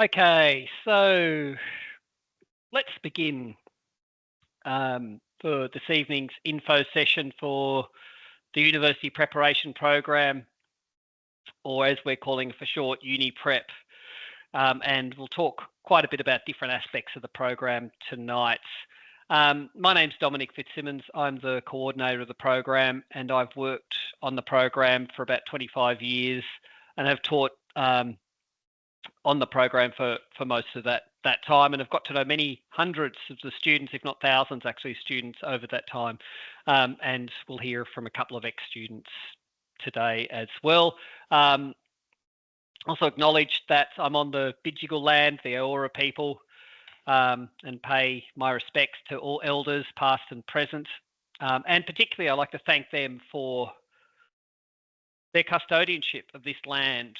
Okay, so let's begin for this evening's info session for the University Preparation Program, or as we're calling it for short, Uni Prep. And we'll talk quite a bit about different aspects of the program tonight. My name's Dominic Fitzsimmons. I'm the coordinator of the program, and I've worked on the program for about 25 years and have taught on the program for most of that time, and I've got to know many hundreds of the students, if not thousands actually, students over that time. And we'll hear from a couple of ex-students today as well. Also acknowledge that I'm on the Bidjigal land, the Eora people, and pay my respects to all elders, past and present. And particularly, I'd like to thank them for their custodianship of this land,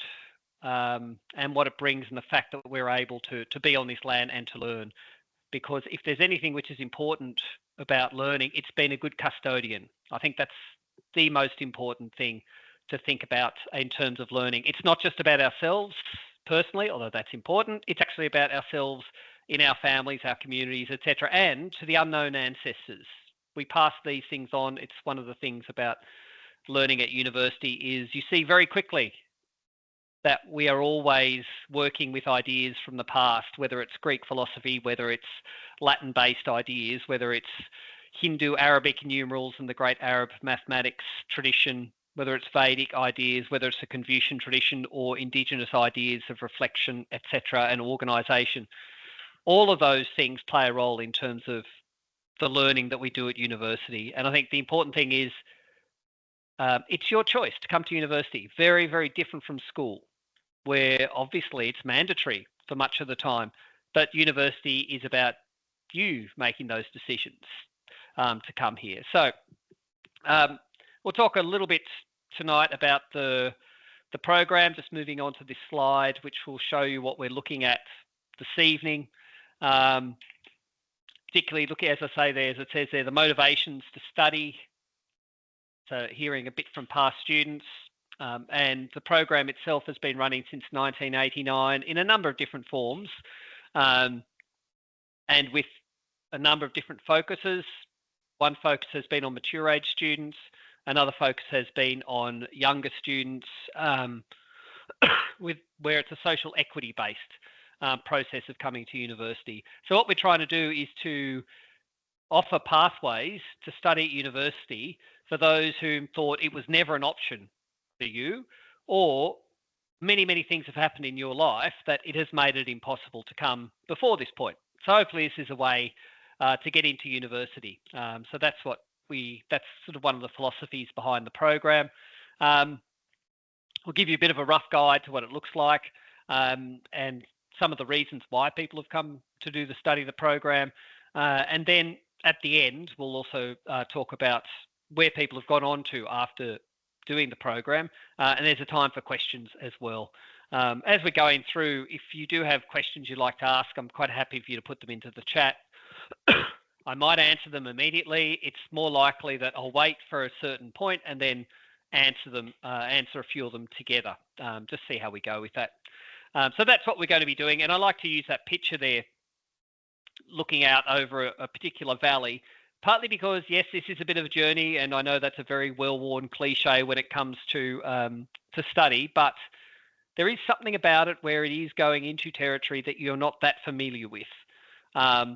and what it brings, and the fact that we're able to be on this land and to learn. Because if there's anything which is important about learning, it's being a good custodian. I think that's the most important thing to think about in terms of learning. It's not just about ourselves personally, although that's important. It's actually about ourselves in our families, our communities, etc., and to the unknown ancestors. We pass these things on. It's one of the things about learning at university is you see very quickly that we are always working with ideas from the past, whether it's Greek philosophy, whether it's Latin-based ideas, whether it's Hindu Arabic numerals and the great Arab mathematics tradition, whether it's Vedic ideas, whether it's a Confucian tradition or indigenous ideas of reflection, etc., and organisation. All of those things play a role in terms of the learning that we do at university. And I think the important thing is it's your choice to come to university. Very, very different from school, where obviously it's mandatory for much of the time, but university is about you making those decisions to come here. So we'll talk a little bit tonight about the program, just moving on to this slide, which will show you what we're looking at this evening. Particularly looking, as I say there, as it says there, the motivations to study. So hearing a bit from past students. And the program itself has been running since 1989 in a number of different forms, and with a number of different focuses. One focus has been on mature age students, another focus has been on younger students, where it's a social equity based process of coming to university. So what we're trying to do is to offer pathways to study at university for those who thought it was never an option for you, or many things have happened in your life that it has made it impossible to come before this point. So hopefully this is a way to get into university. So that's sort of one of the philosophies behind the program. We'll give you a bit of a rough guide to what it looks like, and some of the reasons why people have come to do the study of the program. And then at the end, we'll also talk about where people have gone on to after doing the program, and there's a time for questions as well. As we're going through, if you do have questions you'd like to ask, I'm quite happy for you to put them into the chat. I might answer them immediately. It's more likely that I'll wait for a certain point and then answer a few of them together. Just see how we go with that. So that's what we're going to be doing, and I like to use that picture there, looking out over a particular valley. Partly because, yes, this is a bit of a journey, and I know that's a very well-worn cliche when it comes to study, but there is something about it where it is going into territory that you're not that familiar with.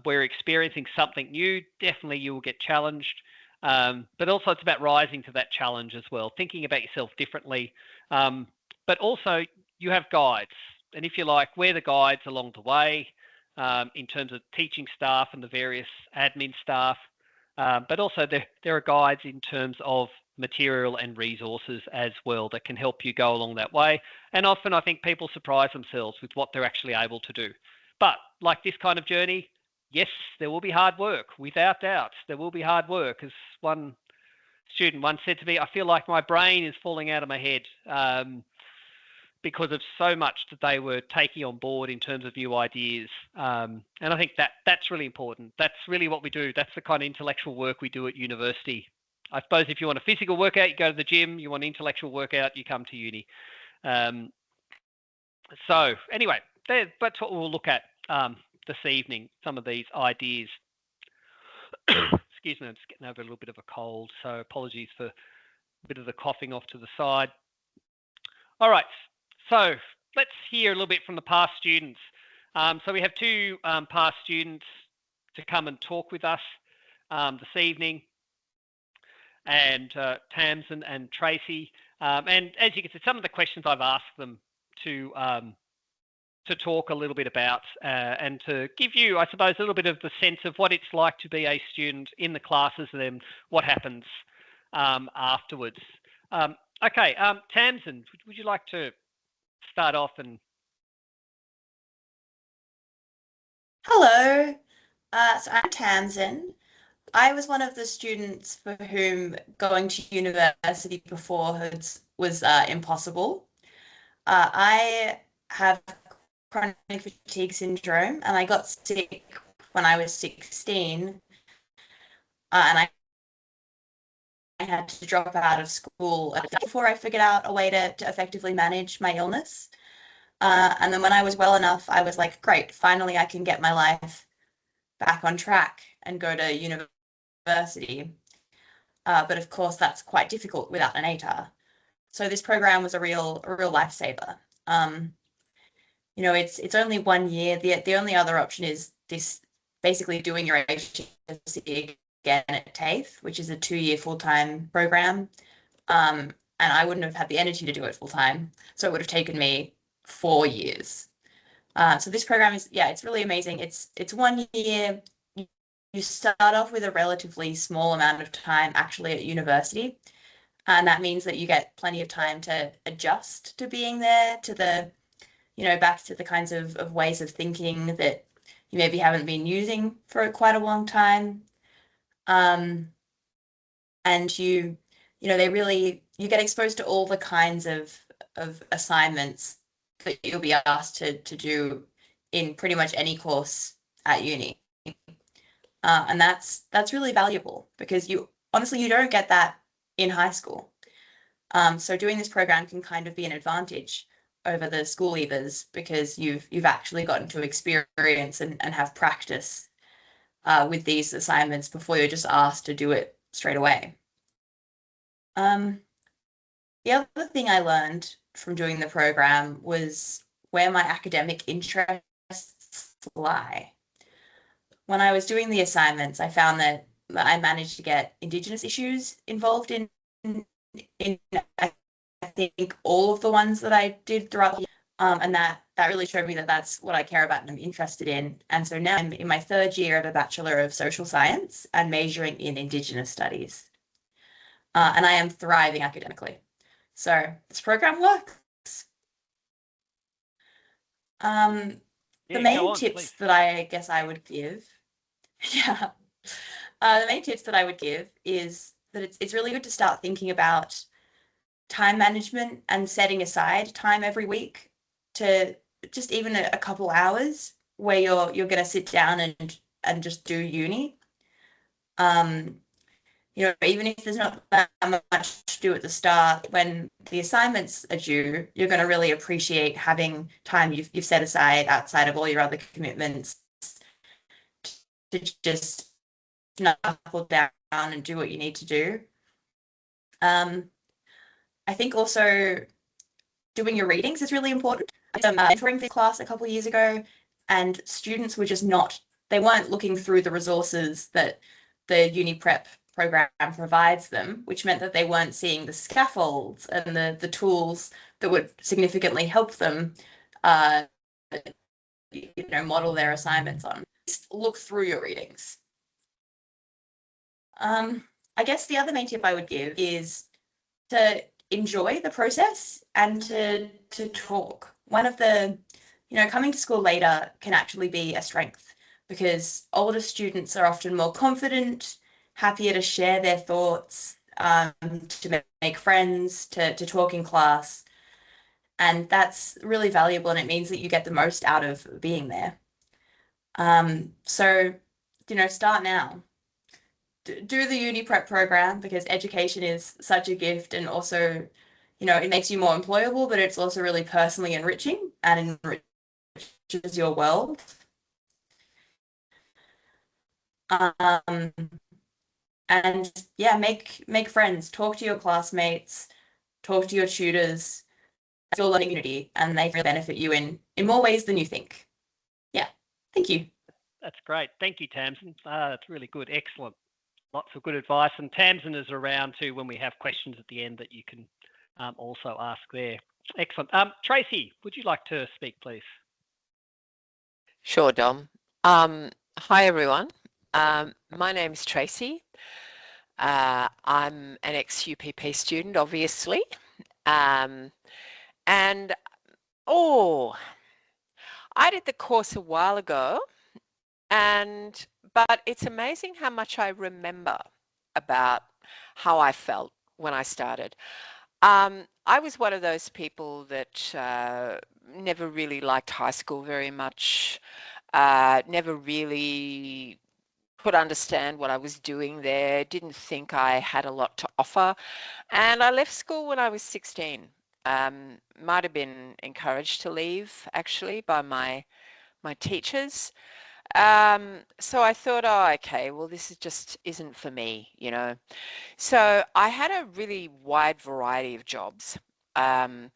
We're experiencing something new. Definitely you will get challenged, but also it's about rising to that challenge as well, thinking about yourself differently. But also you have guides, and if you like, we're the guides along the way in terms of teaching staff and the various admin staff. But also there are guides in terms of material and resources as well that can help you go along that way. And often I think people surprise themselves with what they're actually able to do. But like this kind of journey, yes, there will be hard work, without doubt. There will be hard work. As one student once said to me, I feel like my brain is falling out of my head because of so much that they were taking on board in terms of new ideas. And I think that's really important. That's really what we do. That's the kind of intellectual work we do at university. I suppose if you want a physical workout, you go to the gym. You want an intellectual workout, you come to uni. So anyway, that's what we'll look at this evening, some of these ideas. Excuse me, I'm just getting over a little bit of a cold, so apologies for a bit of the coughing off to the side. All right, so let's hear a little bit from the past students. So we have two past students to come and talk with us this evening, and Tamsin and Tracy. And as you can see, some of the questions I've asked them to talk a little bit about and to give you, I suppose, a little bit of the sense of what it's like to be a student in the classes and then what happens afterwards. Okay, Tamsin, would you like to start off and... Hello, so I'm Tamsin. I was one of the students for whom going to university beforehand was impossible. I have chronic fatigue syndrome, and I got sick when I was 16, and I had to drop out of school before I figured out a way to effectively manage my illness. And then when I was well enough, I was like, great, finally I can get my life back on track and go to university. But of course, that's quite difficult without an ATAR. So this program was a real lifesaver. It's only 1 year. The only other option is this, basically doing your HSC again at TAFE, which is a 2-year full-time program. And I wouldn't have had the energy to do it full-time, so it would have taken me 4 years. So this program is, it's really amazing. It's 1 year. You start off with a relatively small amount of time actually at university, and that means that you get plenty of time to adjust to being there, to the, back to the kinds of ways of thinking that you maybe haven't been using for quite a long time. And you get exposed to all the kinds of assignments that you'll be asked to do in pretty much any course at uni. And that's really valuable because you don't get that in high school. So doing this program can kind of be an advantage over the school leavers because you've actually gotten to experience and have practice with these assignments before you're just asked to do it straight away. The other thing I learned from doing the program was where my academic interests lie. When I was doing the assignments, I found that I managed to get Indigenous issues involved in I think all of the ones that I did throughout the year. And that really showed me that that's what I care about and I'm interested in. And so now I'm in my 3rd year of a Bachelor of Social Science and majoring in Indigenous Studies. And I am thriving academically. So this program works. The main tips that I guess I would give, the main tips that I would give is that it's really good to start thinking about time management and setting aside time every week to just even a couple hours where you're going to sit down and just do uni. Even if there's not that much to do at the start, when the assignments are due, you're going to really appreciate having time you've set aside outside of all your other commitments to just knuckle down and do what you need to do. I think also doing your readings is really important. I was mentoring this class a couple of years ago, and students were just they weren't looking through the resources that the Uni Prep program provides them, which meant that they weren't seeing the scaffolds and the tools that would significantly help them model their assignments on. Just look through your readings. I guess the other main tip I would give is to enjoy the process and to talk. One of the, coming to school later can actually be a strength because older students are often more confident, happier to share their thoughts, to make friends, to talk in class. And that's really valuable, and it means that you get the most out of being there. So, start now. Do the Uni Prep program because education is such a gift, and also, it makes you more employable, but it's also really personally enriching and enriches your world. Um, and yeah, make friends, talk to your classmates, talk to your tutors, your learning community, and they can benefit you in more ways than you think. Yeah, thank you. That's great. Thank you, Tamsin. That's really good. Excellent. Lots of good advice. And Tamsin is around too when we have questions at the end that you can also ask there. Excellent. Tracy, would you like to speak, please? Sure, Dom. Hi, everyone. My name's Tracy. I'm an ex-UPP student, obviously. And, I did the course a while ago, but it's amazing how much I remember about how I felt when I started. I was one of those people that never really liked high school very much, never really could understand what I was doing there, didn't think I had a lot to offer, and I left school when I was 16. Might have been encouraged to leave actually by my teachers. So I thought, oh, okay, well, this is just isn't for me, you know. So I had a really wide variety of jobs. Um,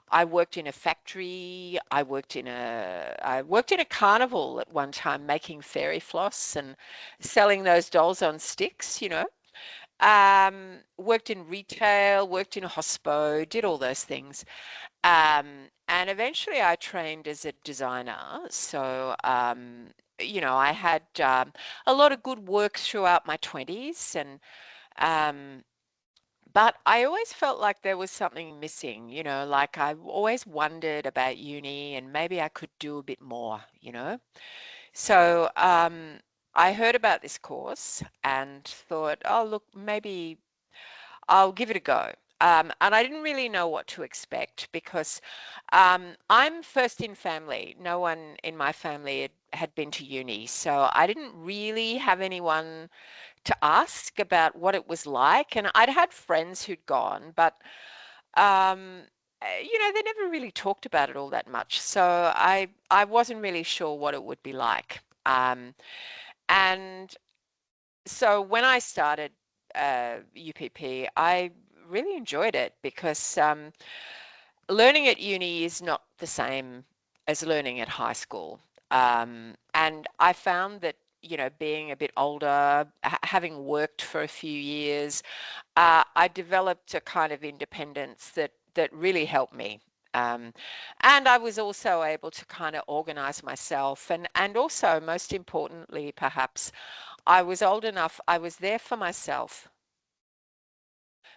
I worked in a factory. I worked in a carnival at one time, making fairy floss and selling those dolls on sticks, you know. Worked in retail, worked in a hospo, did all those things. And eventually I trained as a designer. So, I had a lot of good work throughout my 20s, um, but I always felt like there was something missing, you know, like I always wondered about uni and maybe I could do a bit more, you know. So I heard about this course and thought, oh, look, maybe I'll give it a go. And I didn't really know what to expect because I'm first in family. No one in my family had been to uni. So I didn't really have anyone to ask about what it was like. And I'd had friends who'd gone, but they never really talked about it all that much. So I wasn't really sure what it would be like. And so when I started UPP, I really enjoyed it because learning at uni is not the same as learning at high school. And I found that, you know, being a bit older, having worked for a few years, I developed a kind of independence that really helped me. Um, and I was also able to kind of organize myself and also, most importantly, perhaps, I was old enough, I was there for myself.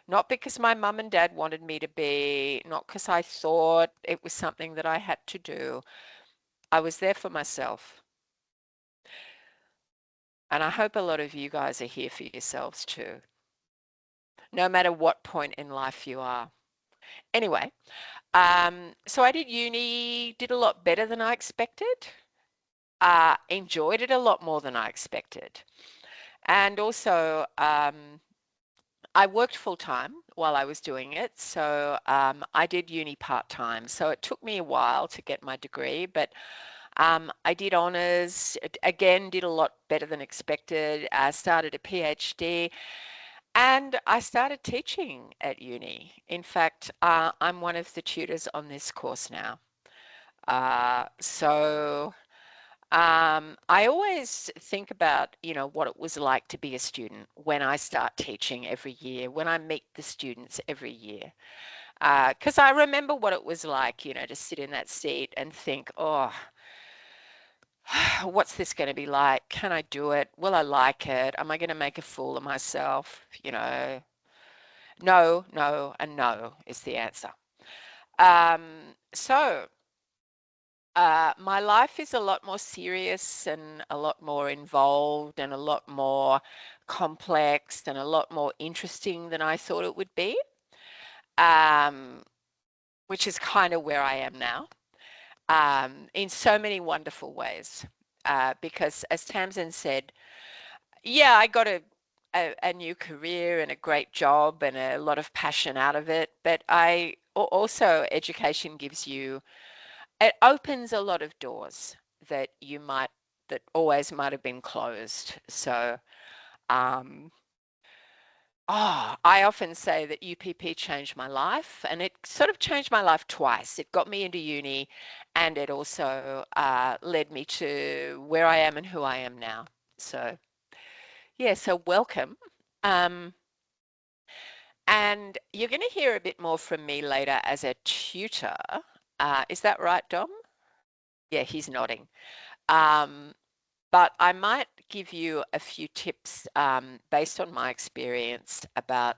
Not because my mum and dad wanted me to be, not because I thought it was something that I had to do. I was there for myself. And I hope a lot of you guys are here for yourselves too, no matter what point in life you are. Anyway, so I did uni, did a lot better than I expected, enjoyed it a lot more than I expected. And also, I worked full time while I was doing it. So I did uni part time. So it took me a while to get my degree, but I did honours, again, did a lot better than expected. I started a PhD and I started teaching at uni. In fact, I'm one of the tutors on this course now. So I always think about, you know, what it was like to be a student when I start teaching every year, when I meet the students every year. Because I remember what it was like, you know, to sit in that seat and think, oh, what's this going to be like? Can I do it? Will I like it? Am I going to make a fool of myself? You know, no, no, and no is the answer. So my life is a lot more serious and a lot more involved and a lot more complex and a lot more interesting than I thought it would be, um, which is kind of where I am now, in so many wonderful ways. Because as Tamsin said, yeah, I got a new career and a great job and a lot of passion out of it, but also education gives you it opens a lot of doors that always might have been closed. So, I often say that UPP changed my life, and it sort of changed my life twice. It got me into uni, and it also led me to where I am and who I am now. So, yeah, so welcome. And you're going to hear a bit more from me later as a tutor. Is that right, Dom? Yeah, he's nodding. But I might give you a few tips based on my experience about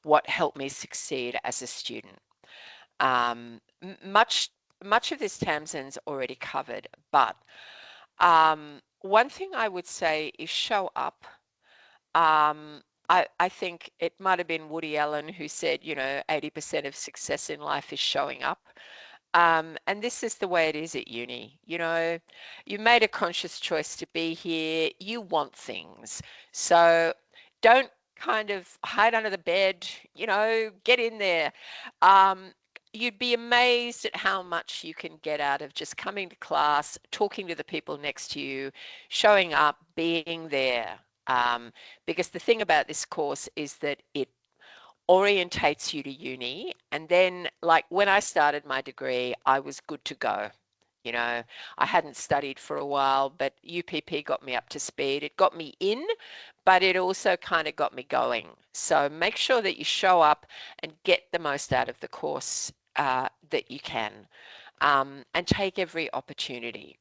what helped me succeed as a student. Much of this Tamsin's already covered, but one thing I would say is show up. I think it might have been Woody Allen who said, 80% of success in life is showing up. And this is the way it is at uni. You made a conscious choice to be here. You want things. So don't kind of hide under the bed, get in there. You'd be amazed at how much you can get out of just coming to class, talking to the people next to you, showing up, being there. Because the thing about this course is that it orientates you to uni. And then, like when I started my degree, I was good to go. I hadn't studied for a while, but UPP got me up to speed. It got me in, but it also kind of got me going. So make sure that you show up and get the most out of the course that you can, and take every opportunity.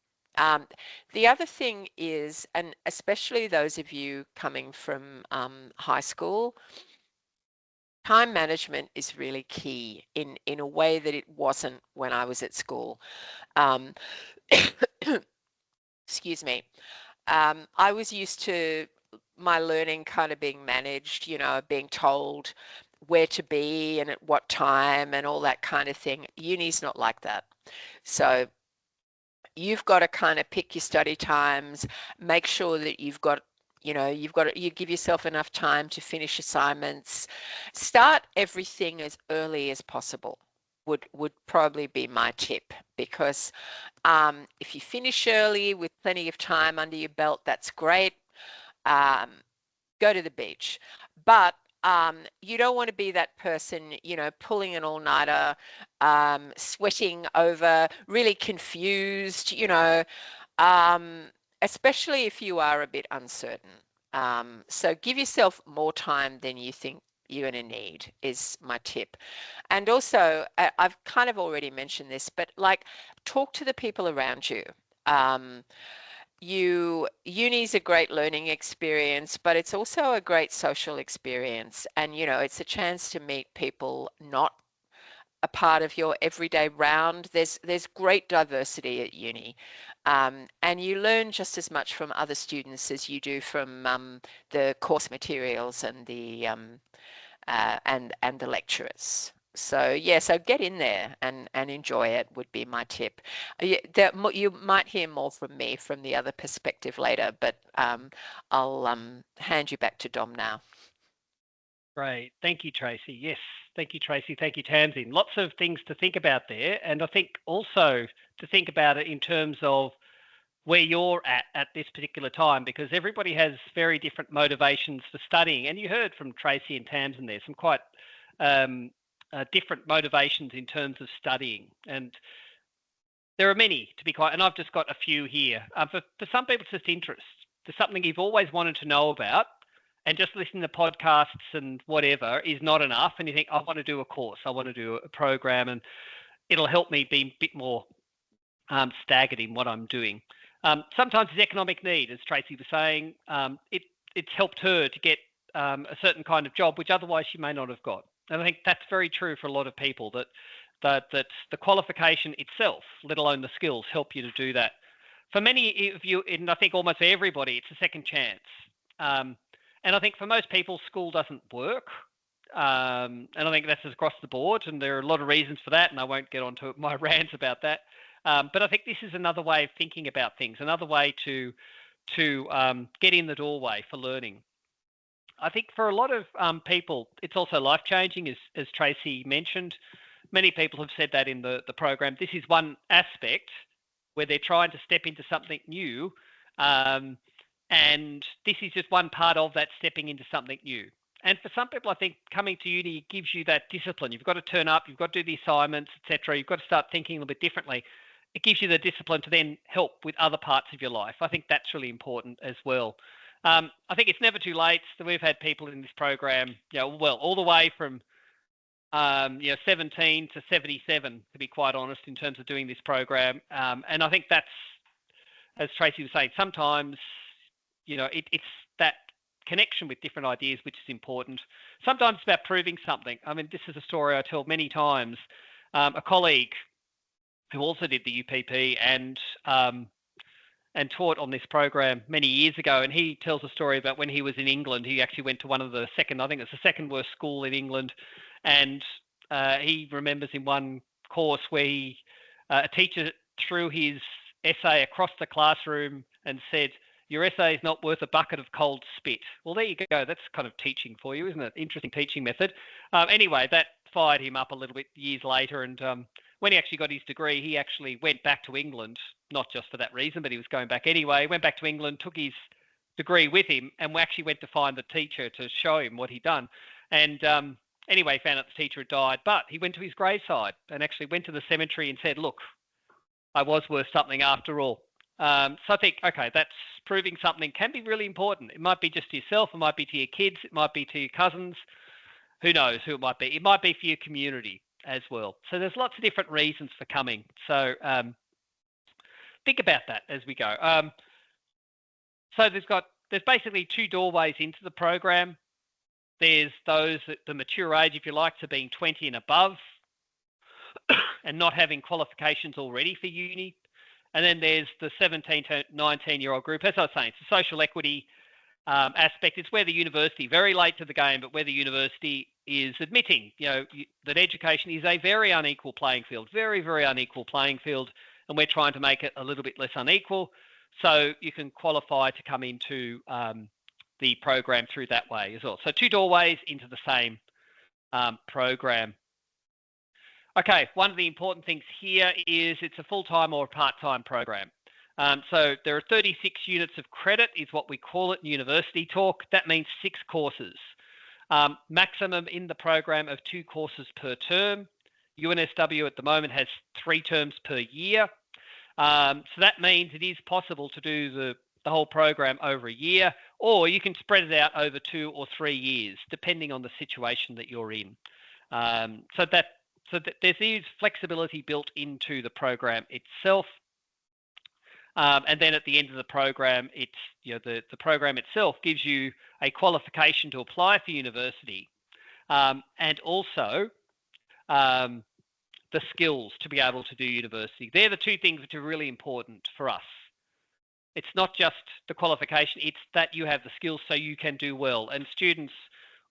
The other thing is, and especially those of you coming from high school, time management is really key in a way that it wasn't when I was at school. Excuse me. I was used to my learning kind of being managed, being told where to be and at what time and all that kind of thing. Uni's not like that. So you've got to kind of pick your study times, make sure that you give yourself enough time to finish assignments. Start everything as early as possible would probably be my tip, because if you finish early with plenty of time under your belt, that's great. Go to the beach. But you don't want to be that person, pulling an all-nighter, sweating over, really confused, especially if you are a bit uncertain. So give yourself more time than you think you're going to need is my tip. And also, I've kind of already mentioned this, but like talk to the people around you. Uni's a great learning experience, but it's also a great social experience. And, it's a chance to meet people not a part of your everyday round. There's great diversity at uni. And you learn just as much from other students as you do from the course materials and the lecturers. So yeah, so get in there and enjoy it would be my tip. You might hear more from me from the other perspective later, but I'll hand you back to Dom now. Great. Thank you, Tracy. Yes. Thank you, Tracy. Thank you, Tamsin. Lots of things to think about there. And I think also to think about it in terms of where you're at this particular time, because everybody has very different motivations for studying. And you heard from Tracy and Tamsin there, some quite different motivations in terms of studying. And there are many, to be quite, and I've just got a few here. For some people, it's just interest. There's something you've always wanted to know about, and just listening to podcasts and whatever is not enough. And you think, I want to do a course, I want to do a program, and it'll help me be a bit more staggered in what I'm doing. Sometimes it's economic need, as Tracy was saying. It's helped her to get a certain kind of job, which otherwise she may not have got. And I think that's very true for a lot of people, that the qualification itself, let alone the skills, help you to do that. For many of you, and I think almost for everybody, it's a second chance. And I think for most people, school doesn't work. And I think that's across the board, and there are a lot of reasons for that, and I won't get onto my rants about that. But I think this is another way of thinking about things, another way to get in the doorway for learning. I think for a lot of people, it's also life-changing, as Tracy mentioned. many people have said that in the program. This is one aspect where they're trying to step into something new, and this is just one part of that stepping into something new. And for some people, I think coming to uni gives you that discipline. You've got to turn up, you've got to do the assignments, etc. You've got to start thinking a little bit differently. It gives you the discipline to then help with other parts of your life. I think that's really important as well. I think it's never too late. So we've had people in this program, all the way from 17 to 77, to be quite honest, in terms of doing this program. And I think that's, as Tracy was saying, sometimes, it's that connection with different ideas, which is important. Sometimes it's about proving something. I mean, this is a story I tell many times. A colleague who also did the UPP and taught on this program many years ago, and he tells a story about when he was in England. He actually went to one of the the second worst school in England, and he remembers in one course where a teacher threw his essay across the classroom and said, "Your essay is not worth a bucket of cold spit." Well, there you go. That's kind of teaching for you, isn't it? Interesting teaching method. Anyway, that fired him up a little bit years later, and when he actually got his degree, he actually went back to England, not just for that reason, but he was going back anyway. Went back to England, took his degree with him, and actually went to find the teacher to show him what he'd done. And anyway, found out the teacher had died, but he went to his graveside and actually went to the cemetery and said, "Look, I was worth something after all." So I think, okay, that's proving something can be really important. It might be just to yourself, it might be to your kids, it might be to your cousins. Who knows who it might be? It might be for your community as well. So there's lots of different reasons for coming. So think about that as we go. So there's basically two doorways into the program. There's those at the mature age, if you like, to being 20 and above and not having qualifications already for uni. And then there's the 17 to 19-year-old group. As I was saying, it's a social equity aspect. It's where the university, very late to the game, but where the university is admitting, that education is a very unequal playing field, very, very unequal playing field, and we're trying to make it a little bit less unequal so you can qualify to come into the program through that way as well. So two doorways into the same program. Okay, one of the important things here is it's a full-time or a part-time program. So there are 36 units of credit is what we call it in university talk. That means 6 courses. Maximum in the program of 2 courses per term. UNSW at the moment has 3 terms per year. So that means it is possible to do the whole program over a year, or you can spread it out over 2 or 3 years, depending on the situation that you're in. So there is flexibility built into the program itself. And then at the end of the program, it's the program itself gives you a qualification to apply for university, and also the skills to be able to do university. They're the two things which are really important for us. It's not just the qualification; it's that you have the skills so you can do well. And students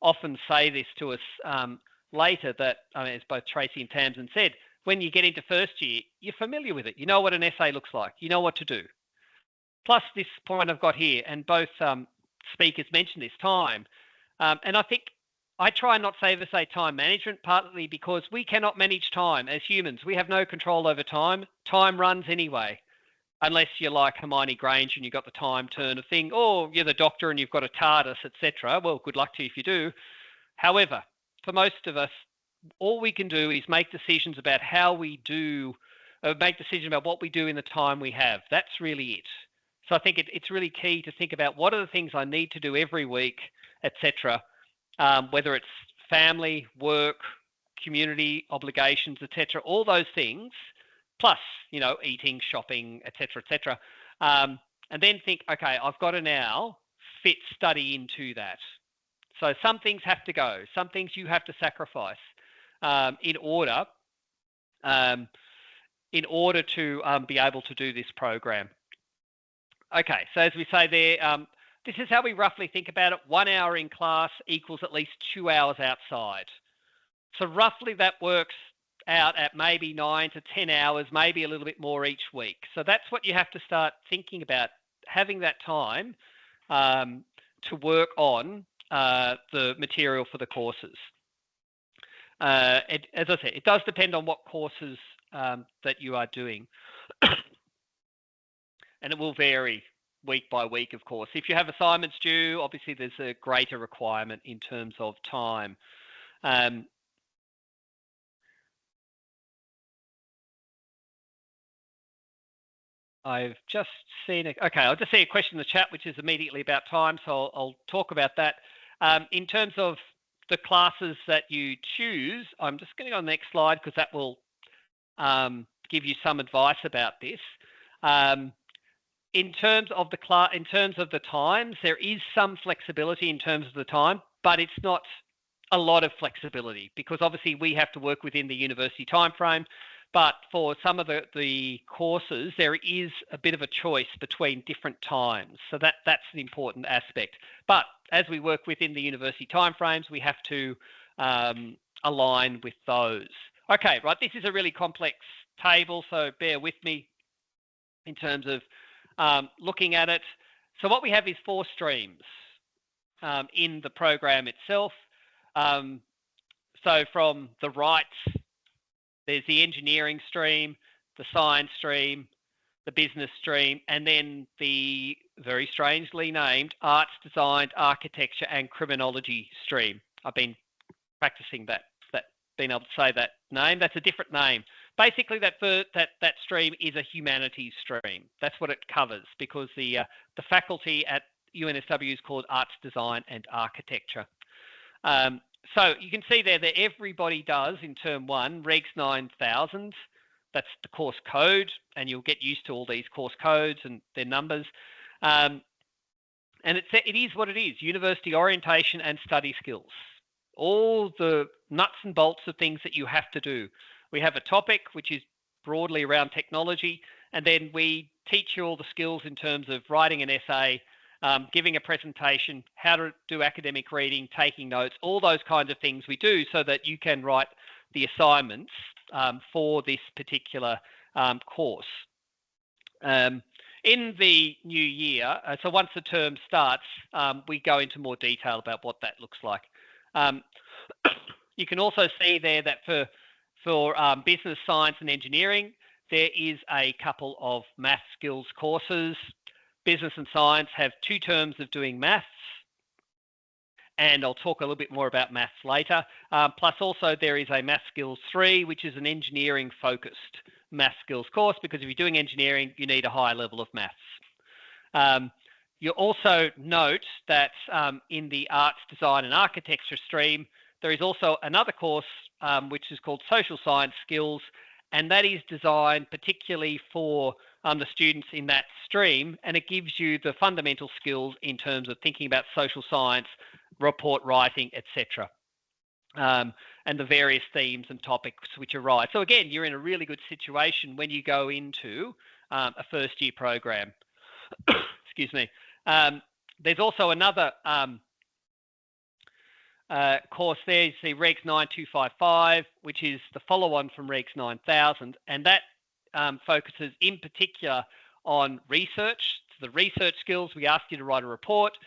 often say this to us later. That as both Tracy and Tamsin said, when you get into first year, you're familiar with it. You know what an essay looks like. You know what to do. Plus this point I've got here, and both speakers mentioned this, time. And I think I try not to ever say time management, partly because we cannot manage time as humans. We have no control over time. Time runs anyway, unless you're like Hermione Granger and you've got the time turner thing, or you're the Doctor and you've got a TARDIS, etc. Well, good luck to you if you do. However, for most of us, all we can do is make decisions about how we do, make decisions about what we do in the time we have. That's really it. So I think it's really key to think about what are the things I need to do every week, etc. Whether it's family, work, community obligations, etc. All those things, plus eating, shopping, etc., etc. And then think, okay, I've got to now fit study into that. So some things have to go. Some things you have to sacrifice in order to be able to do this program. Okay, so as we say there, this is how we roughly think about it. 1 hour in class equals at least 2 hours outside. So roughly that works out at maybe 9 to 10 hours, maybe a little bit more each week. So that's what you have to start thinking about, having that time to work on the material for the courses. As I said, it does depend on what courses that you are doing. And it will vary week by week, of course. If you have assignments due, obviously there's a greater requirement in terms of time. I've just seen I'll just see a question in the chat, which is immediately about time, so I'll talk about that. In terms of the classes that you choose, I'm just going to go on the next slide because that will give you some advice about this. In terms of the times, there is some flexibility in terms of the time, but it's not a lot of flexibility because obviously we have to work within the university timeframe. But for some of the courses, there is a bit of a choice between different times. So that's an important aspect. But as we work within the university timeframes, we have to align with those. Okay, right, this is a really complex table, so bear with me in terms of looking at it. So what we have is 4 streams in the program itself. So from the right, there's the engineering stream, the science stream, the business stream, and then the very strangely named arts, design, architecture, and criminology stream. I've been practicing being able to say that name. That's a different name. Basically, that stream is a humanities stream. That's what it covers because the faculty at UNSW is called Arts, Design, and Architecture. So you can see there that everybody does in Term 1, Regs 9000. That's the course code, and you'll get used to all these course codes and their numbers. And it is what it is, university orientation and study skills. All the nuts and bolts of things that you have to do. We have a topic which is broadly around technology, and then we teach you all the skills in terms of writing an essay, giving a presentation, how to do academic reading, taking notes, all those kinds of things we do so that you can write the assignments for this particular course. In the new year, so once the term starts, we go into more detail about what that looks like. You can also see there that for business, science and engineering, there is a couple of math skills courses. Business and science have 2 terms of doing maths, and I'll talk a little bit more about maths later. Plus also there is a Math Skills 3, which is an engineering focused math skills course, because if you're doing engineering, you need a higher level of maths. You'll also note that in the arts, design and architecture stream, there is also another course which is called social science skills, and that is designed particularly for the students in that stream, and it gives you the fundamental skills in terms of thinking about social science, report writing, etc. And the various themes and topics which arise. So again, you're in a really good situation when you go into a first year program. Excuse me. There's also another course there, you see Regs 9255, which is the follow-on from Regs 9000, and that focuses in particular on research. So the research skills, we ask you to write a report.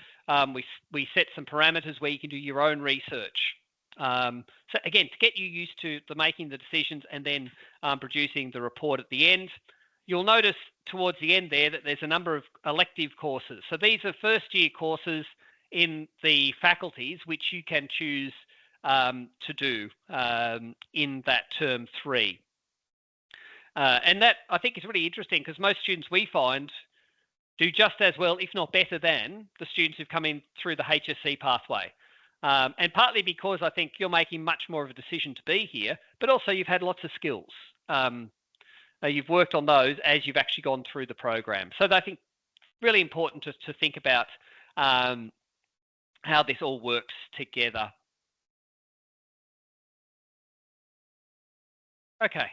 We set some parameters where you can do your own research. So again, to get you used to making the decisions and then producing the report at the end. You'll notice towards the end there that there's a number of elective courses. So these are first year courses in the faculties which you can choose to do in that term 3. And that I think is really interesting because most students we find do just as well, if not better than the students who've come in through the HSC pathway. And partly because I think you're making much more of a decision to be here, but also you've had lots of skills. You've worked on those as you've actually gone through the program. So I think really important to think about how this all works together. Okay.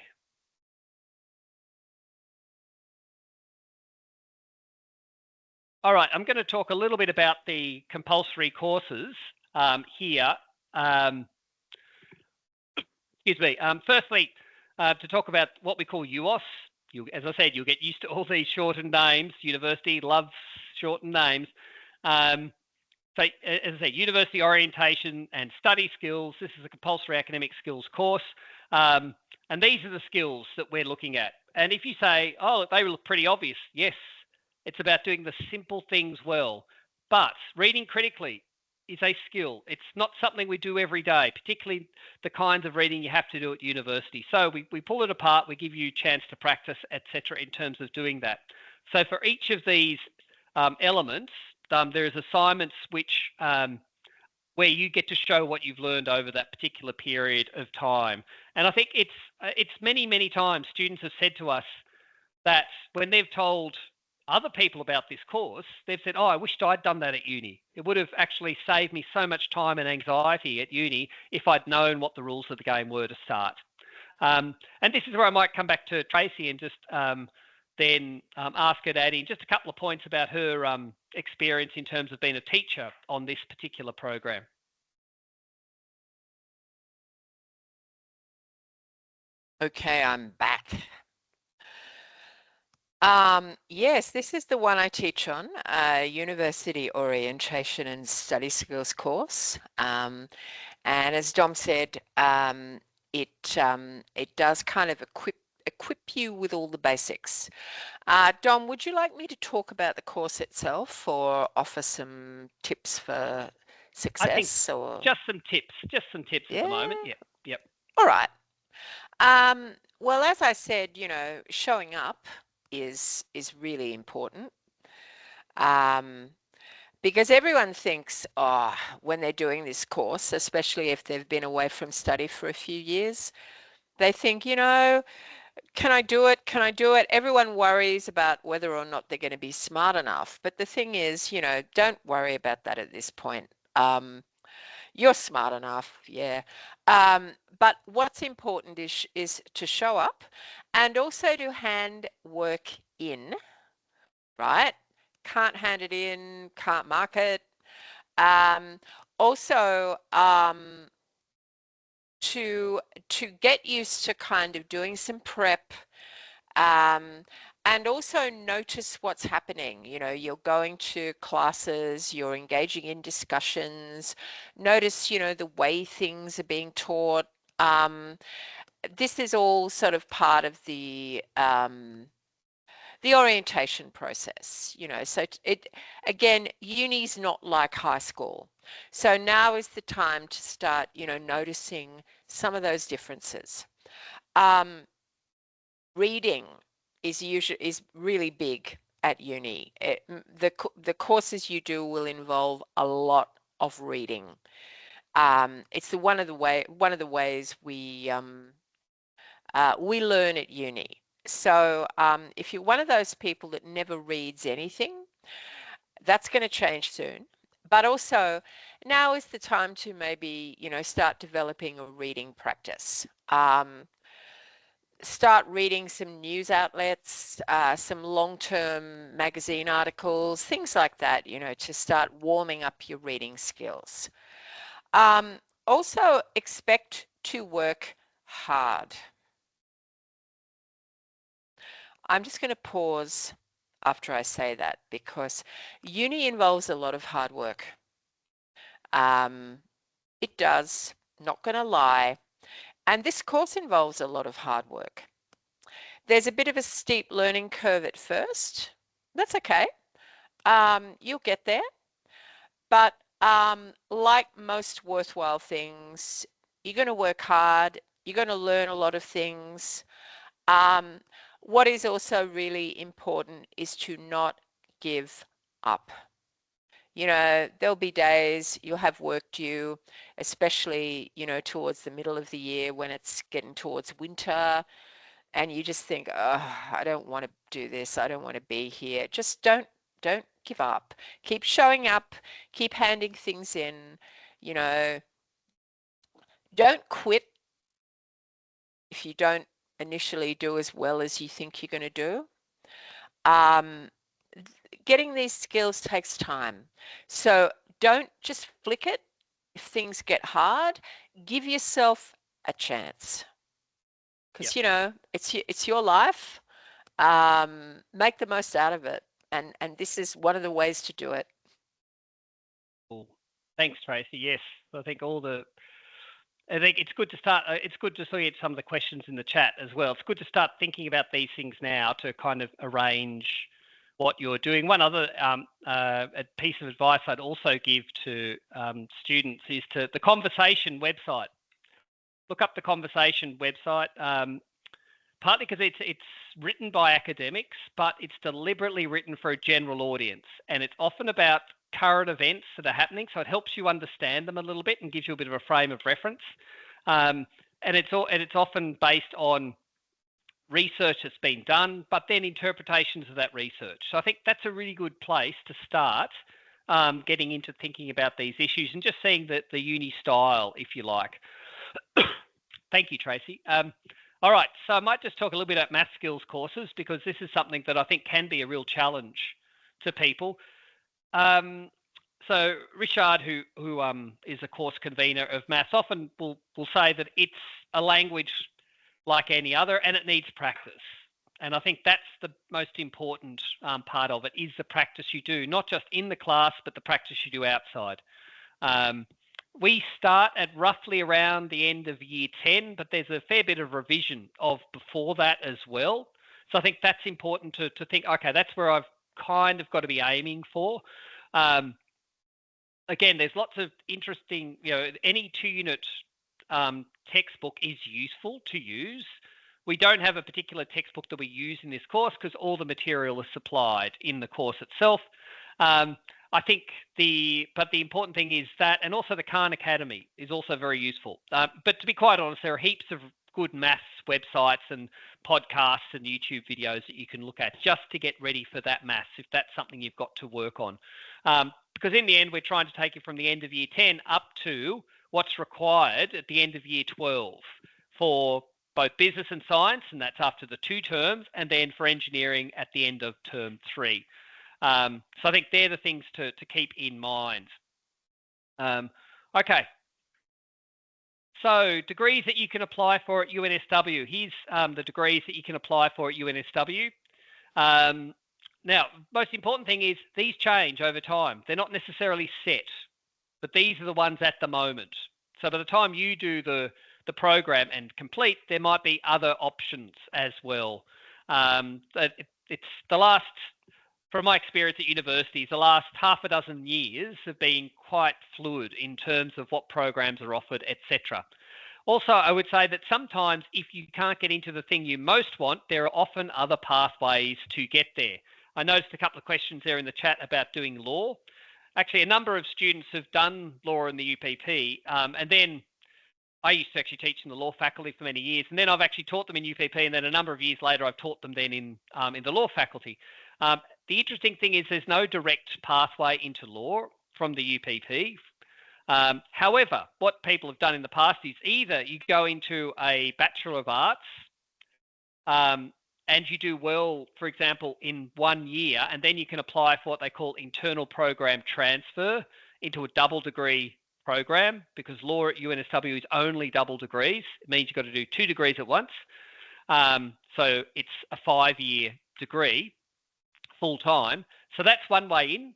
All right, I'm going to talk a little bit about the compulsory courses here. Excuse me. Firstly, to talk about what we call UOS. As I said, you'll get used to all these shortened names. University loves shortened names. So So as I say, university orientation and study skills, this is a compulsory academic skills course. And these are the skills that we're looking at. And if you say, oh, they look pretty obvious, yes, it's about doing the simple things well. But reading critically is a skill. It's not something we do every day, particularly the kinds of reading you have to do at university. So we pull it apart, we give you a chance to practice, etc., in terms of doing that. So for each of these elements, there's assignments which where you get to show what you've learned over that particular period of time. And I think it's many times students have said to us that when they've told other people about this course, they've said, oh, I wished I'd done that at uni. It would have actually saved me so much time and anxiety at uni if I'd known what the rules of the game were to start. And this is where I might come back to Tracy and just then ask her to add in just a couple of points about her experience in terms of being a teacher on this particular program. Okay, I'm back. Yes, this is the one I teach on, University Orientation and Study Skills course. And as Dom said, it does kind of equip you with all the basics. Dom, would you like me to talk about the course itself or offer some tips for success? I think or just some tips at the moment. Yep. All right. Well, as I said, you know, showing up is really important. Because everyone thinks, oh, when they're doing this course, especially if they've been away from study for a few years, they think, you know, can I do it? Can I do it? Everyone worries about whether or not they're going to be smart enough. But the thing is, you know, don't worry about that at this point. You're smart enough, yeah. But what's important is to show up and also to hand work in, right? Can't hand it in, can't mark it. Also, to get used to kind of doing some prep, and also notice what's happening. You know, you're going to classes, you're engaging in discussions, notice, you know, the way things are being taught. This is all sort of part of the orientation process, you know. So again, uni's not like high school. So now is the time to start, you know, noticing some of those differences. Reading is really big at uni. The courses you do will involve a lot of reading. It's one of the ways we learn at uni. So if you're one of those people that never reads anything, that's going to change soon. But also now is the time to maybe, you know, start developing a reading practice. Start reading some news outlets, some long-term magazine articles, things like that, you know, to start warming up your reading skills. Also expect to work hard. I'm just going to pause after I say that because uni involves a lot of hard work. It does, not going to lie. And this course involves a lot of hard work. There's a bit of a steep learning curve at first. That's okay. You'll get there. But like most worthwhile things, you're going to work hard. You're going to learn a lot of things. What is also really important is to not give up. You know, there'll be days you'll have work due, especially, you know, towards the middle of the year when it's getting towards winter and you just think, oh, I don't want to do this. I don't want to be here. Just don't give up. Keep showing up, keep handing things in, you know, don't quit if you don't initially do as well as you think you're going to do. Getting these skills takes time. So don't just flick it if things get hard. Give yourself a chance. Because, you know, it's your life. Make the most out of it. And this is one of the ways to do it. Thanks, Tracy. Yes, I think it's good to start. It's good to see some of the questions in the chat as well. It's good to start thinking about these things now to kind of arrange what you're doing. One other a piece of advice I'd also give to students is to the Conversation website. Look up the Conversation website, partly because it's written by academics, but it's deliberately written for a general audience, and it's often about current events that are happening, so it helps you understand them a little bit and gives you a bit of a frame of reference. And it's often based on research that's been done, but then interpretations of that research. So I think that's a really good place to start getting into thinking about these issues and just seeing the uni style, if you like. Thank you, Tracy. All right, so I might just talk a little bit about math skills courses, because this is something that I think can be a real challenge to people. So Richard, who is a course convener of maths, often will say that it's a language like any other, and it needs practice. And I think that's the most important part of it, is the practice you do, not just in the class, but the practice you do outside. We start at roughly around the end of year 10, but there's a fair bit of revision of before that as well. So I think that's important to think, okay, that's where I've kind of got to be aiming for. Again, there's lots of interesting, any 2-unit textbook is useful to use. We don't have a particular textbook that we use in this course because all the material is supplied in the course itself. I think but the important thing is that, and also the Khan Academy is also very useful. But to be quite honest, there are heaps of good maths websites and podcasts and YouTube videos that you can look at just to get ready for that maths, if that's something you've got to work on. Because in the end, we're trying to take you from the end of year 10 up to what's required at the end of year 12 for both business and science, and that's after the 2 terms, and then for engineering at the end of term 3. So I think they're the things to keep in mind. Okay. So degrees that you can apply for at UNSW. Here's the degrees that you can apply for at UNSW. Now, most important thing is these change over time. They're not necessarily set, but these are the ones at the moment. So by the time you do the program and complete, there might be other options as well. It's the last, from my experience at universities, the last half a dozen years have been quite fluid in terms of what programs are offered, etc. Also, I would say that sometimes if you can't get into the thing you most want, there are often other pathways to get there. I noticed a couple of questions there in the chat about doing law. Actually, a number of students have done law in the UPP, and then I used to actually teach in the law faculty for many years, and then I've actually taught them in UPP, and then a number of years later I've taught them then in the law faculty. The interesting thing is there's no direct pathway into law from the UPP. However, what people have done in the past is either you go into a Bachelor of Arts and you do well, for example, in 1 year, and then you can apply for what they call internal program transfer into a double degree program, because law at UNSW is only double degrees. It means you've got to do 2 degrees at once. So it's a 5-year degree full time. So that's one way in.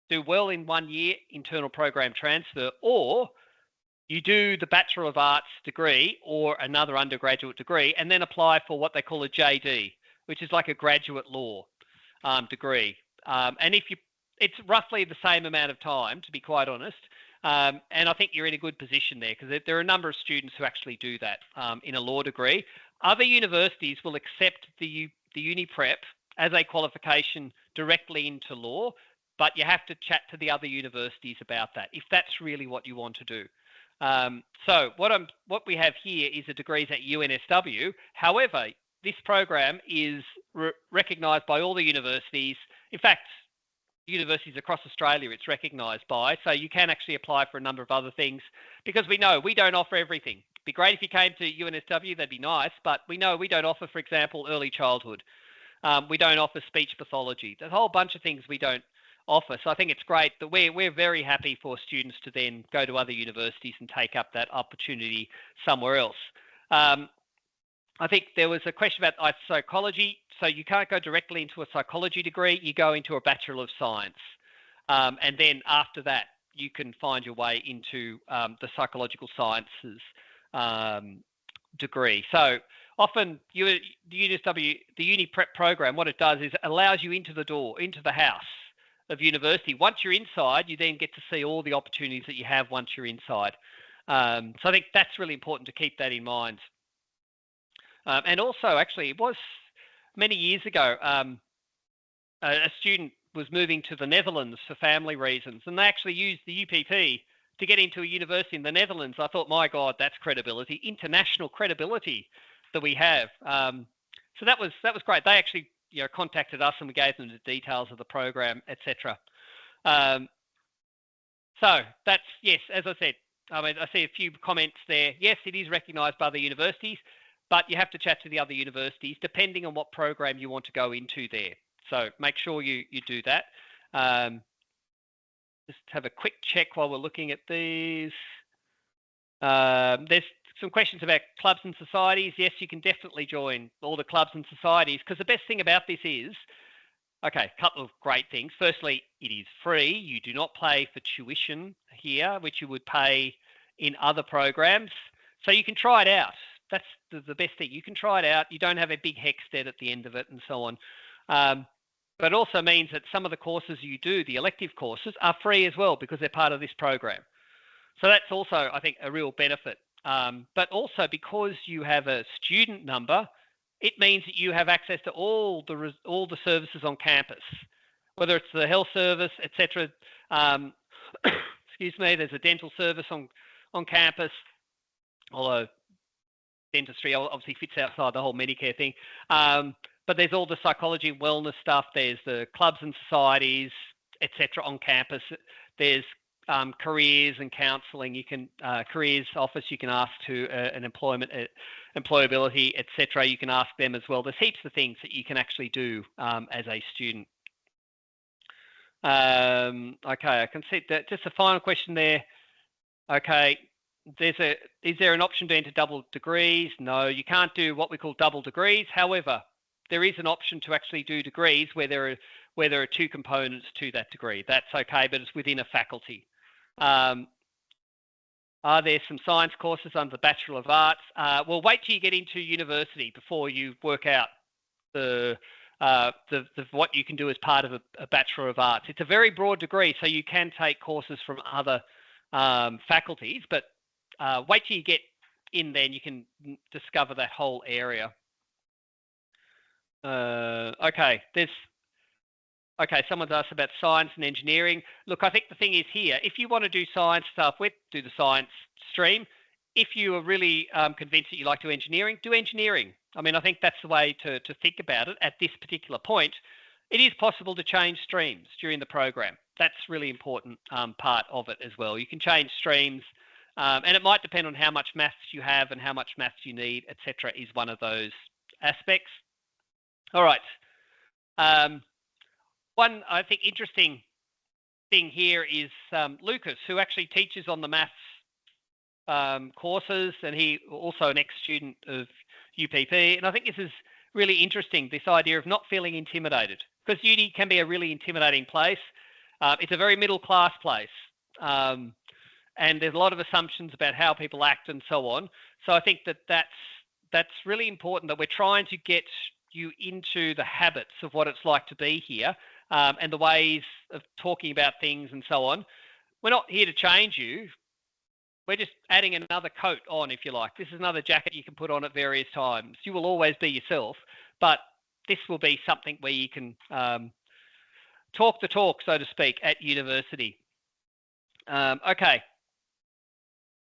Do well in 1 year, internal program transfer, or you do the Bachelor of Arts degree or another undergraduate degree and then apply for what they call a JD, which is like a graduate law degree. And it's roughly the same amount of time, to be quite honest. And I think you're in a good position there, because there are a number of students who actually do that in a law degree. Other universities will accept the Uni Prep as a qualification directly into law, but you have to chat to the other universities about that, if that's really what you want to do. So what we have here is the degrees at UNSW. However, this program is recognised by all the universities. In fact, universities across Australia it's recognised by, so you can actually apply for a number of other things, because we know we don't offer everything. It'd be great if you came to UNSW, that'd be nice, but we know we don't offer, for example, early childhood. We don't offer speech pathology. There's a whole bunch of things we don't offer. So I think it's great that we're very happy for students to then go to other universities and take up that opportunity somewhere else. I think there was a question about psychology. So you can't go directly into a psychology degree. You go into a Bachelor of Science. And then after that, you can find your way into the psychological sciences degree. So often the Uni Prep program, what it does is it allows you into the door, into the house of university. Once you're inside, you then get to see all the opportunities that you have once you're inside. So I think that's really important to keep that in mind. And also, actually, it was many years ago, a student was moving to the Netherlands for family reasons, and they actually used the UPP to get into a university in the Netherlands. I thought, my God, that's credibility, international credibility that we have. So that was great. They actually contacted us, and we gave them the details of the program, etc. So that's, yes, as I said, I mean, I see a few comments there. Yes, it is recognised by the universities, but you have to chat to the other universities depending on what program you want to go into there. So make sure you do that. Just have a quick check while we're looking at these. There's some questions about clubs and societies. Yes, you can definitely join all the clubs and societies, because the best thing about this is, okay, a couple of great things. Firstly, it is free. You do not pay for tuition here, which you would pay in other programs. So you can try it out. That's the best thing. You can try it out. You don't have a big HECS debt at the end of it and so on. But it also means that some of the courses you do, the elective courses, are free as well because they're part of this program. So that's also, I think, a real benefit. But also because you have a student number, it means that you have access to all the services on campus, whether it's the health service, etc. Excuse me, there's a dental service on campus, although dentistry obviously fits outside the whole Medicare thing. But there's all the psychology and wellness stuff. There's the clubs and societies, etc. on campus. There's careers and counselling. You can careers office. You can ask to an employability, etc. You can ask them as well. There's heaps of things that you can actually do as a student. Okay, I can see that. Just a final question there. Okay, is there an option to enter double degrees? No, you can't do what we call double degrees. However, there is an option to actually do degrees where there are two components to that degree. That's okay, but it's within a faculty. Are there some science courses under the Bachelor of Arts? Well, wait till you get into university before you work out what you can do as part of a Bachelor of Arts. It's a very broad degree, so you can take courses from other faculties, but wait till you get in there and you can discover that whole area. Okay, someone's asked about science and engineering. Look, I think the thing is here, if you want to do science stuff, do the science stream. If you are really convinced that you like to do engineering, do engineering. I mean, I think that's the way to think about it at this particular point. It is possible to change streams during the program. That's really important part of it as well. You can change streams, and it might depend on how much maths you have and how much maths you need, etc. is one of those aspects. All right. One, I think, interesting thing here is Lucas, who actually teaches on the maths courses, and he also an ex-student of UPP. And I think this is really interesting, this idea of not feeling intimidated, because uni can be a really intimidating place. It's a very middle-class place, and there's a lot of assumptions about how people act and so on. So I think that's really important, that we're trying to get you into the habits of what it's like to be here, and the ways of talking about things and so on. We're not here to change you. We're just adding another coat on, if you like. This is another jacket you can put on at various times. You will always be yourself, but this will be something where you can talk the talk, so to speak, at university. Okay.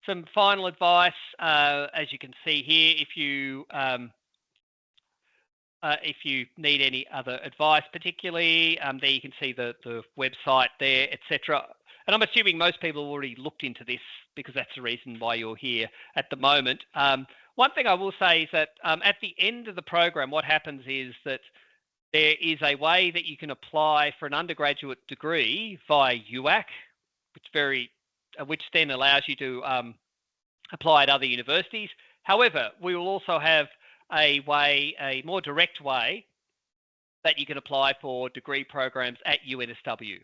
Some final advice, as you can see here, if you need any other advice, particularly, there you can see the website there, etc. And I'm assuming most people have already looked into this because that's the reason why you're here at the moment. One thing I will say is that at the end of the program, what happens is that there is a way that you can apply for an undergraduate degree via UAC, which then allows you to apply at other universities. However, we will also have a more direct way that you can apply for degree programs at UNSW.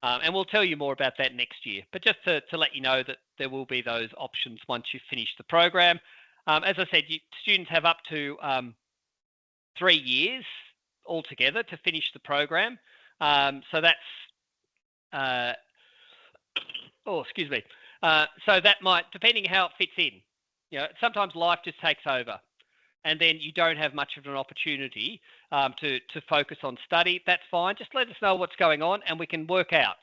And we'll tell you more about that next year. But just to let you know that there will be those options once you've finished the program. As I said, students have up to 3 years altogether to finish the program. So that's, excuse me. So that might, depending how it fits in, sometimes life just takes over and then you don't have much of an opportunity to focus on study. That's fine. Just let us know what's going on and we can work out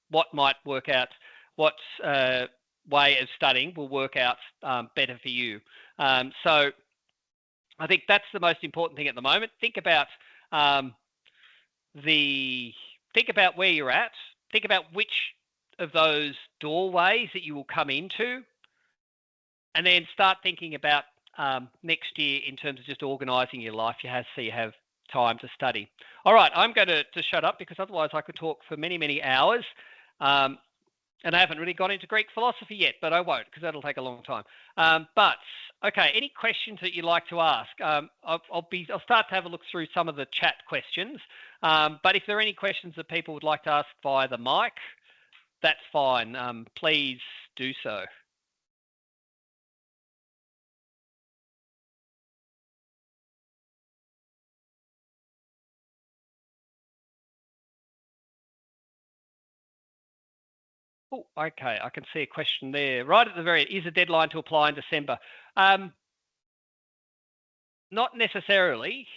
what might work out, what way of studying will work out better for you. So I think that's the most important thing at the moment. Think about where you're at. Think about which of those doorways that you will come into, and then start thinking about next year in terms of just organising your life. So you have time to study. All right, I'm going to shut up because otherwise I could talk for many, many hours. And I haven't really gone into Greek philosophy yet, but I won't because that'll take a long time. But okay, any questions that you'd like to ask? I'll start to have a look through some of the chat questions. But if there are any questions that people would like to ask via the mic, that's fine. Please do so. Oh, okay, I can see a question there. Right at the very end, is a deadline to apply in December? Not necessarily.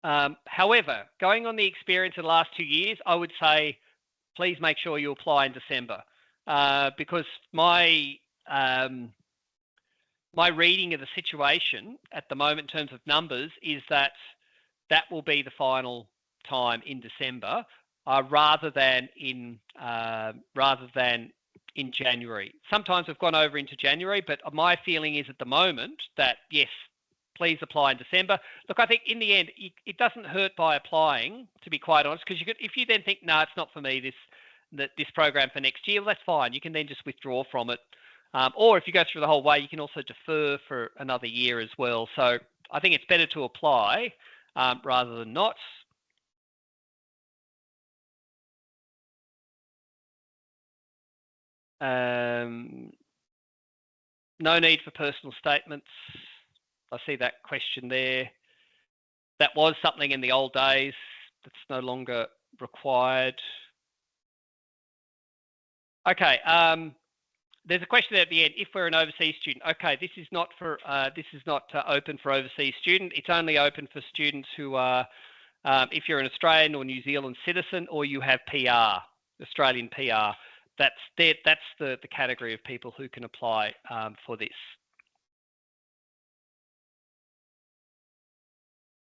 However, going on the experience of the last 2 years, I would say please make sure you apply in December because my reading of the situation at the moment in terms of numbers is that will be the final time in December rather than in January. Sometimes we've gone over into January, but my feeling is at the moment that yes, please apply in December. Look, I think in the end, it doesn't hurt by applying, to be quite honest, because if you then think, no, it's not for me, this program for next year, well, that's fine. You can then just withdraw from it. Or if you go through the whole way, you can also defer for another year as well. So I think it's better to apply rather than not. No need for personal statements. I see that question there. That was something in the old days that's no longer required. Okay, there's a question there at the end. If we're an overseas student, okay, this is not open for overseas student. It's only open for students who are, if you're an Australian or New Zealand citizen, or you have PR, Australian PR. That's the category of people who can apply for this.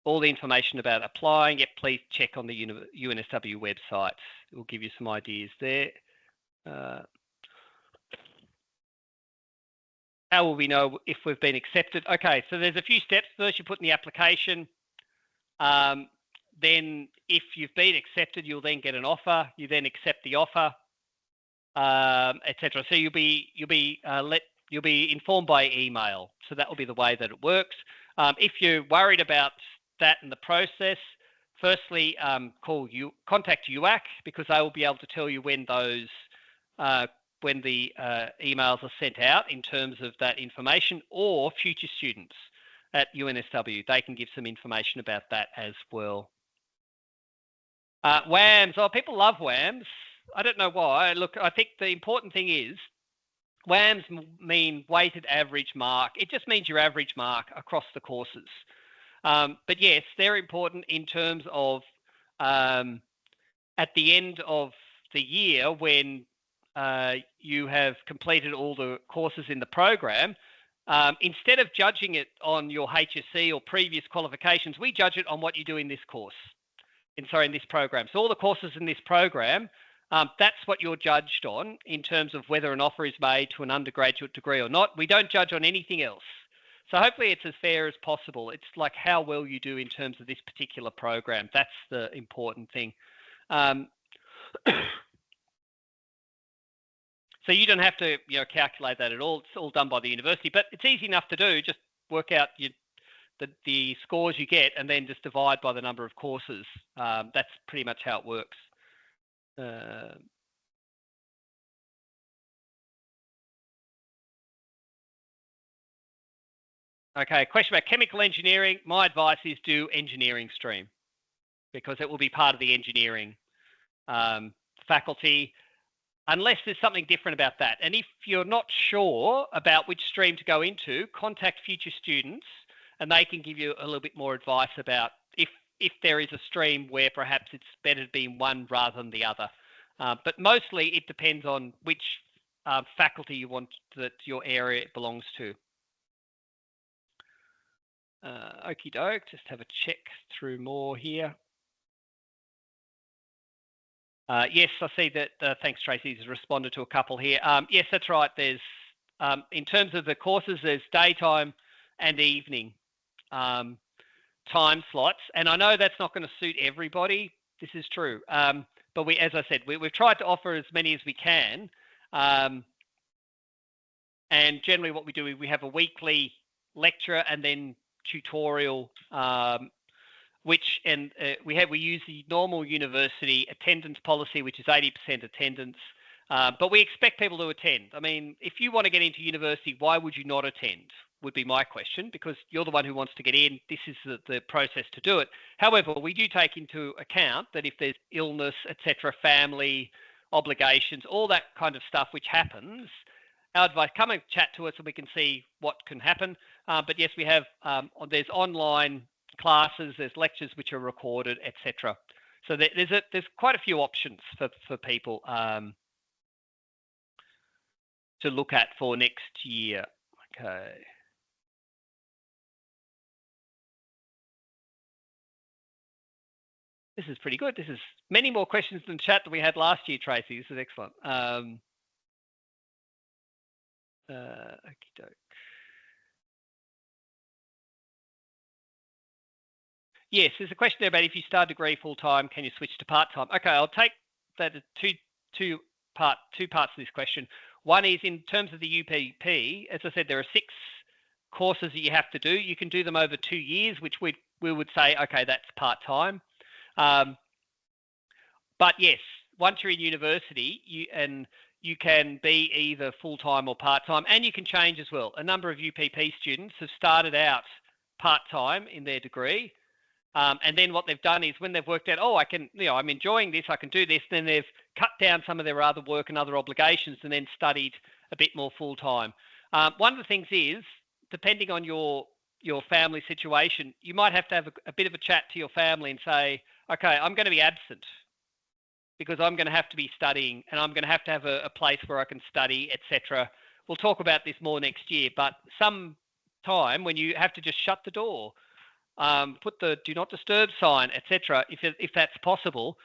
All the information about applying, please check on the UNSW website. It will give you some ideas there. How will we know if we've been accepted? Okay, so there's a few steps. First, you put in the application. Then if you've been accepted, you'll then get an offer. You then accept the offer, etc. So you'll be informed by email. So that will be the way that it works. If you're worried about that in the process, firstly, contact UAC because they will be able to tell you when those when the emails are sent out in terms of that information, or future students at UNSW. They can give some information about that as well. WAMs. Oh, people love WAMs. I don't know why. Look, I think the important thing is WAMs mean weighted average mark. It just means your average mark across the courses. But yes, they're important in terms of at the end of the year when you have completed all the courses in the program, instead of judging it on your HSC or previous qualifications, we judge it on what you do in this course, in this program. So all the courses in this program, that's what you're judged on in terms of whether an offer is made to an undergraduate degree or not. We don't judge on anything else. So hopefully it's as fair as possible. It's like how well you do in terms of this particular program. That's the important thing. So you don't have to calculate that at all. It's all done by the university, but it's easy enough to do. Just work out the scores you get and then just divide by the number of courses. That's pretty much how it works. Okay, question about chemical engineering. My advice is do engineering stream because it will be part of the engineering faculty, unless there's something different about that. And if you're not sure about which stream to go into, contact future students and they can give you a little bit more advice about if there is a stream where perhaps it's better to be in one rather than the other. But mostly it depends on which faculty you want that your area belongs to. Okie doke, just have a check through more here. Yes, I see that. Thanks, Tracy. He's responded to a couple here. Yes, that's right. There's, in terms of the courses, there's daytime and evening time slots. And I know that's not going to suit everybody. This is true. But we, as I said, we've tried to offer as many as we can. And generally what we do is we have a weekly lecture and then tutorial, we use the normal university attendance policy, which is 80% attendance. But we expect people to attend. I mean, if you want to get into university, why would you not attend? Would be my question, because you're the one who wants to get in. This is the process to do it. However, we do take into account that if there's illness, etc., family obligations, all that kind of stuff which happens, our advice, come and chat to us and we can see what can happen. But yes, we have, there's online classes, there's lectures which are recorded, etc. So there's quite a few options for people to look at for next year. Okay. This is pretty good. This is many more questions than chat that we had last year, Tracy. This is excellent. Okie doke. Yes, there's a question there about if you start a degree full time, can you switch to part time? Okay, I'll take that as two parts to this question. One is in terms of the UPP. As I said, there are 6 courses that you have to do. You can do them over 2 years, which we would say, okay, that's part time. But yes, once you're in university, you can be either full time or part time, and you can change as well. A number of UPP students have started out part time in their degree. And then what they've done is when they've worked out, oh, I'm enjoying this, I can do this, then they've cut down some of their other work and other obligations and then studied a bit more full time. One of the things is, depending on your family situation, you might have to have a bit of a chat to your family and say, okay, I'm going to be absent because I'm going to have to be studying and I'm going to have a place where I can study, etc. We'll talk about this more next year, but some time when you have to just shut the door, put the do not disturb sign, etc., if that's possible,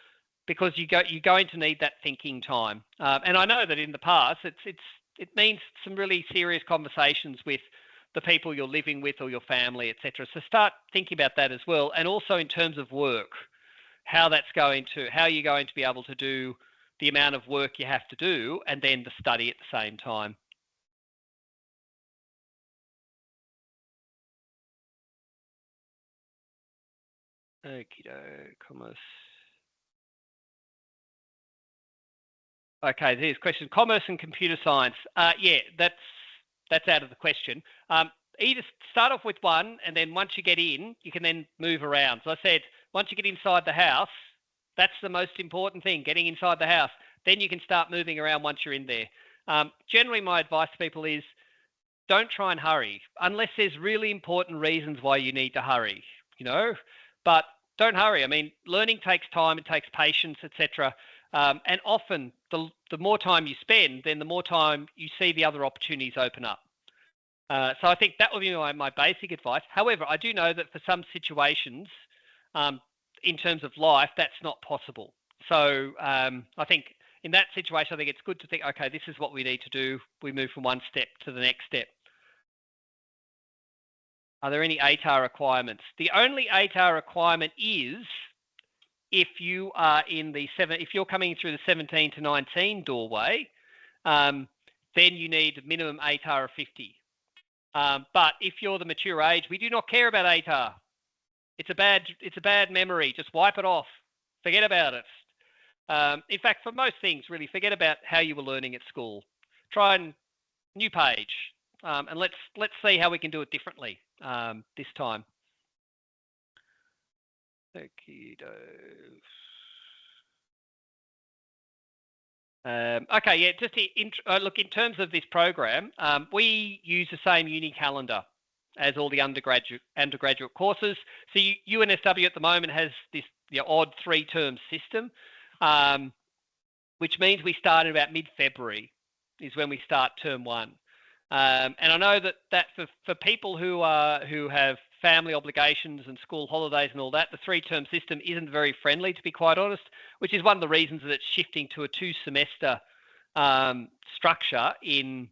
because you're going to need that thinking time. And I know that in the past, it means some really serious conversations with the people you're living with or your family, etc. So start thinking about that as well. And also in terms of work, how you're going to be able to do the amount of work you have to do and then the study at the same time. Okie-doke, commerce. Okay, there's a question. Commerce and computer science. Yeah, that's out of the question. Either start off with one, and then once you get in, you can then move around. So I said, once you get inside the house, that's the most important thing, getting inside the house. Then you can start moving around once you're in there. Generally, my advice to people is don't try and hurry, unless there's really important reasons why you need to hurry, but don't hurry. I mean, learning takes time, it takes patience, etc. And often the more time you spend, then the more time you see the other opportunities open up. So I think that would be my basic advice. However, I do know that for some situations, in terms of life, that's not possible. So I think in that situation, I think it's good to think, okay, this is what we need to do. We move from one step to the next step. Are there any ATAR requirements? The only ATAR requirement is if you are if you're coming through the 17 to 19 doorway, then you need minimum ATAR of 50. But if you're the mature age, we do not care about ATAR. It's a bad memory. Just wipe it off. Forget about it. In fact, for most things, really, forget about how you were learning at school. Try and new page, and let's see how we can do it differently. this time. Okay, yeah, just look, in terms of this program, we use the same uni calendar as all the undergraduate courses. So UNSW at the moment has this odd 3-term system, which means we start in about mid-February is when we start term 1. And I know that for people who have family obligations and school holidays and all that, the 3-term system isn't very friendly, to be quite honest, which is one of the reasons that it's shifting to a 2-semester structure in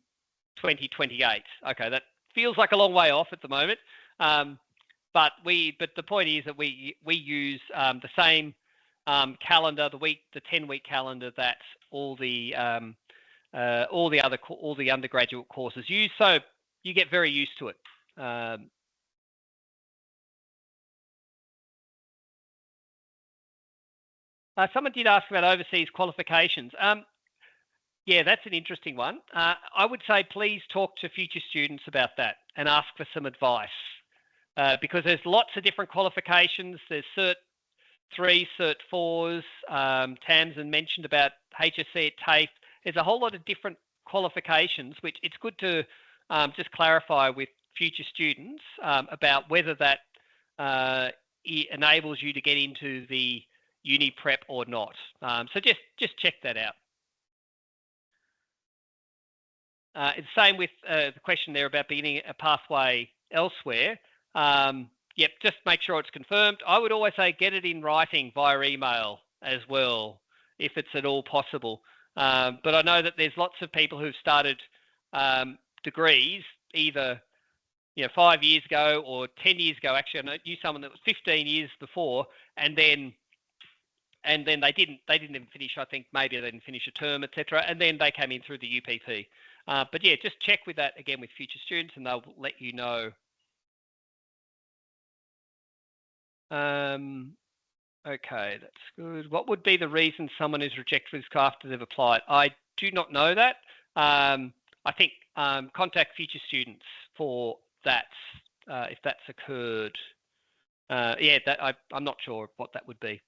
2028. Okay, that feels like a long way off at the moment, but the point is that we use the same calendar, the 10-week calendar that all the undergraduate courses use, so you get very used to it. Someone did ask about overseas qualifications. Yeah, that's an interesting one. I would say please talk to future students about that and ask for some advice, because there's lots of different qualifications. There's Cert 3, Cert 4s. Tamsin mentioned about HSC at TAFE. There's a whole lot of different qualifications, which it's good to just clarify with future students about whether that enables you to get into the Uni Prep or not. So just check that out. It's the same with the question there about beginning a pathway elsewhere. Yep, just make sure it's confirmed. I would always say get it in writing via email as well, if it's at all possible. But I know that there's lots of people who've started degrees either 5 years ago or 10 years ago. Actually, I knew someone that was 15 years before, and then they didn't even finish. I think maybe they didn't finish a term, etc. And then they came in through the UPP. But yeah, just check with that again with future students, and they'll let you know. Okay, that's good. What would be the reason someone is rejected after they've applied? I do not know that. I think contact future students for that if that's occurred. Yeah, I'm not sure what that would be.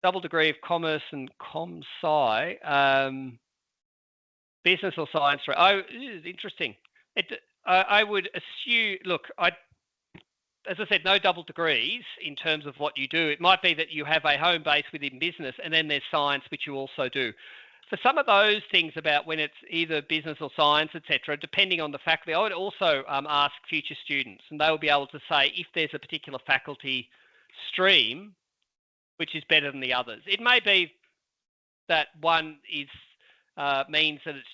Double degree of commerce and com-sci, business or science. Oh, interesting. I would assume, look, as I said, no double degrees in terms of what you do. It might be that you have a home base within business and then there's science, which you also do. For some of those things about when it's either business or science, etc., depending on the faculty, I would also ask future students, and they will be able to say if there's a particular faculty stream which is better than the others. It may be that one is means that it's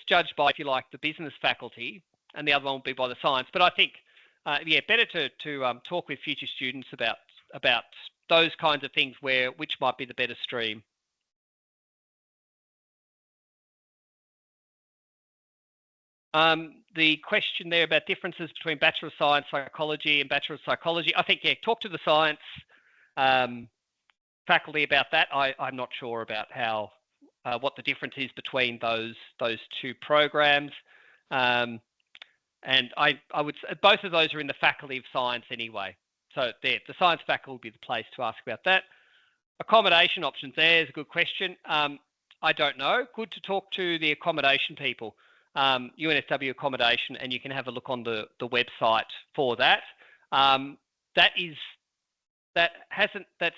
judged by, if you like, the business faculty, and the other one will be by the science. But I think, yeah, better to talk with future students about those kinds of things, which might be the better stream. The question there about differences between Bachelor of Science Psychology and Bachelor of Psychology, I think, yeah, talk to the science faculty about that. I'm not sure about what the difference is between those two programs. And I would say both of those are in the Faculty of Science anyway. So the science faculty would be the place to ask about that. Accommodation options there is a good question. I don't know. Good to talk to the accommodation people. UNSW accommodation, and you can have a look on the website for that. That's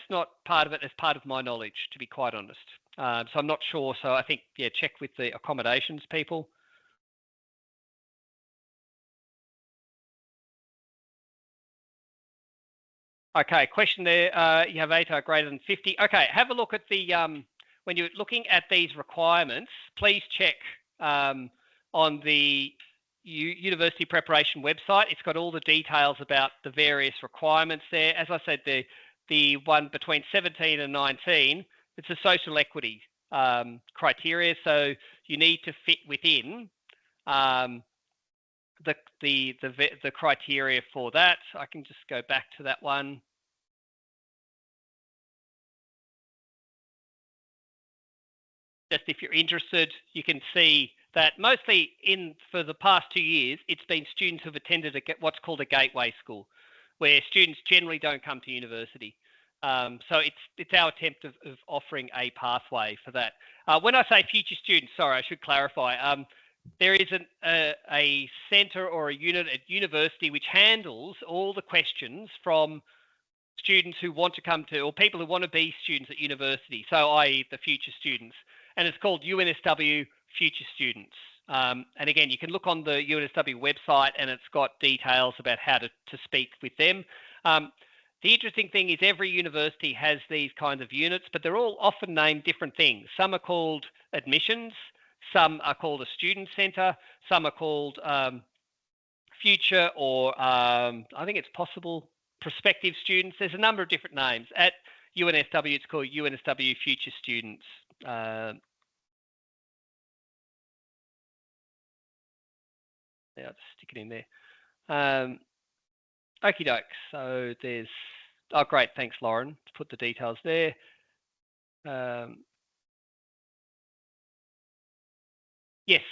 not part of it as part of my knowledge, to be quite honest. So I'm not sure. So I think, yeah, check with the accommodations people. Okay, question there. You have ATAR greater than 50. Okay, have a look at the when you're looking at these requirements, please check on the University Preparation website. It's got all the details about the various requirements there. As I said, the one between 17 and 19, it's a social equity criteria, so you need to fit within the criteria for that. I can just go back to that one. just if you're interested, you can see that mostly for the past 2 years, it's been students who've attended what's called a gateway school, where students generally don't come to university. So it's our attempt of offering a pathway for that. When I say future students, sorry, I should clarify. There is a centre or a unit at university which handles all the questions from students who want to come to, or people who want to be students at university, so i.e. the future students. And it's called UNSW Future Students. And again, you can look on the UNSW website and it's got details about how to speak with them. The interesting thing is every university has these kinds of units, but they're all often named different things. Some are called admissions, some are called a student centre, some are called future, or I think it's possible prospective students. There's a number of different names. At UNSW, it's called UNSW Future Students. Yeah, I'll just stick it in there. Okie doke. So there's, oh great, thanks Lauren. Let's put the details there. Yes.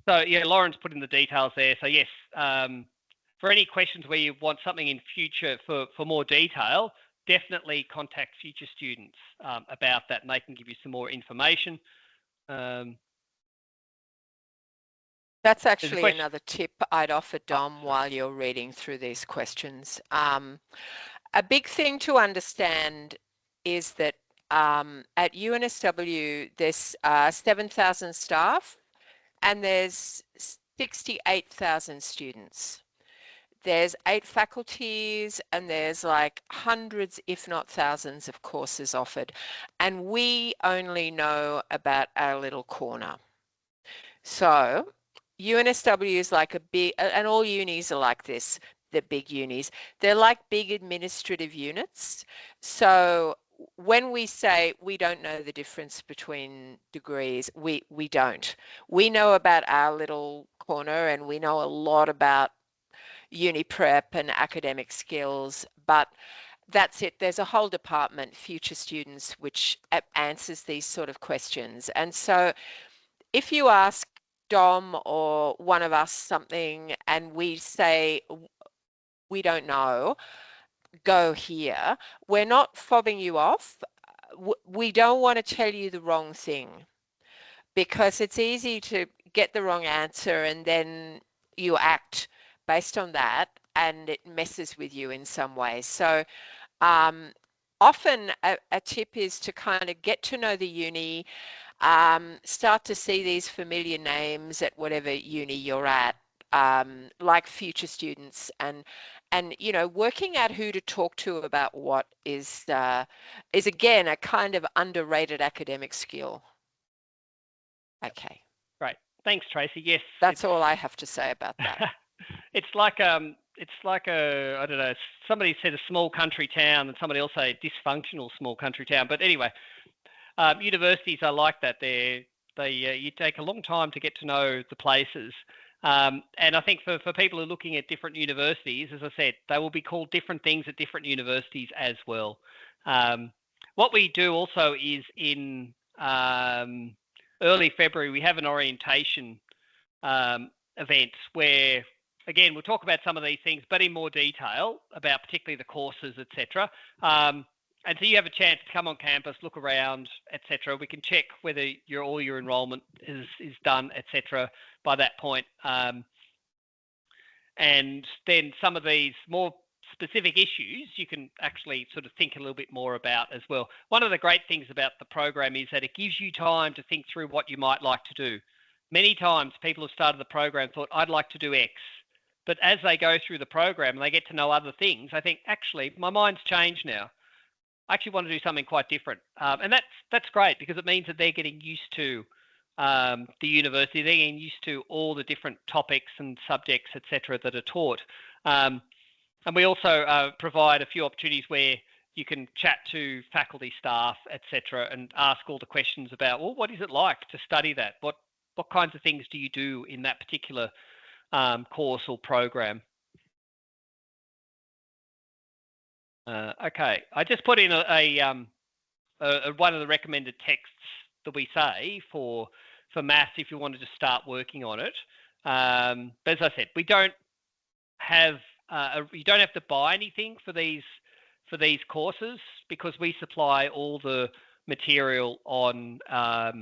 So yeah, Lauren's put in the details there. So yes, for any questions where you want something in future for more detail, definitely contact future students about that, and they can give you some more information. That's actually another tip I'd offer, Dom, while you're reading through these questions. A big thing to understand is that at UNSW, there's 7,000 staff and there's 68,000 students. There's 8 faculties and there's like hundreds, if not thousands, of courses offered. And we only know about our little corner. So UNSW is like a big, and all unis are like this, the big unis. They're like big administrative units. So when we say we don't know the difference between degrees, we don't. We know about our little corner and we know a lot about uni prep and academic skills, but that's it. There's a whole department, future students, which answers these sort of questions. And so if you ask Dom or one of us something and we say we don't know, go here, we're not fobbing you off. We don't want to tell you the wrong thing, because it's easy to get the wrong answer and then you act based on that and it messes with you in some way. So often a tip is to kind of get to know the uni, start to see these familiar names at whatever uni you're at, like future students, and you know, working out who to talk to about what is again a kind of underrated academic skill. Okay. Great. Thanks, Tracy. Yes. That's all I have to say about that. It's like a, I don't know, somebody said a small country town and somebody else say dysfunctional small country town. But anyway, universities are like that. You take a long time to get to know the places. And I think for people who are looking at different universities, as I said, they will be called different things at different universities as well. What we do also is in early February, we have an orientation event where, again, we'll talk about some of these things, but in more detail about particularly the courses, etc. And so you have a chance to come on campus, look around, etc. We can check whether all your enrolment is done, etc. by that point. And then some of these more specific issues you can actually sort of think a little bit more about as well. One of the great things about the program is that it gives you time to think through what you might like to do. Many times people have started the program thought, I'd like to do X. But as they go through the program and they get to know other things, I think, actually, my mind's changed now. I actually want to do something quite different. And that's great, because it means that they're getting used to the university. They're getting used to all the different topics and subjects, etc., that are taught. And we also provide a few opportunities where you can chat to faculty, staff, etc., and ask all the questions about, well, what is it like to study that? What kinds of things do you do in that particular course or program? Okay, I just put in a one of the recommended texts that we say for maths if you wanted to start working on it. But as I said, we don't have you don't have to buy anything for these courses because we supply all the material on our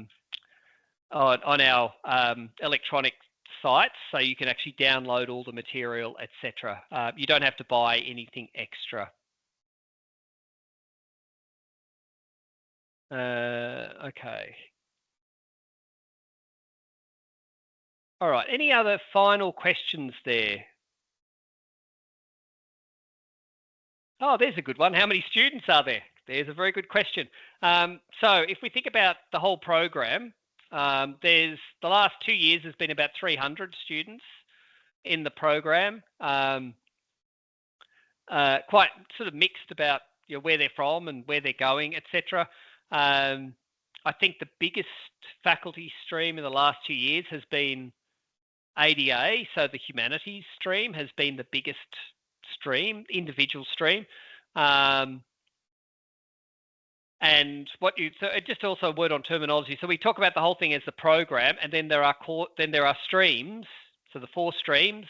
electronic sites, so you can actually download all the material, etc. You don't have to buy anything extra. Okay. All right. Any other final questions there? Oh, there's a good one. How many students are there? There's a very good question. So if we think about the whole program, the last 2 years has been about 300 students in the program. Quite sort of mixed about where they're from and where they're going, etc. I think the biggest faculty stream in the last 2 years has been ADA, so the humanities stream has been the biggest stream, individual stream. And so just also a word on terminology. So we talk about the whole thing as the program, and then there are streams. So the 4 streams,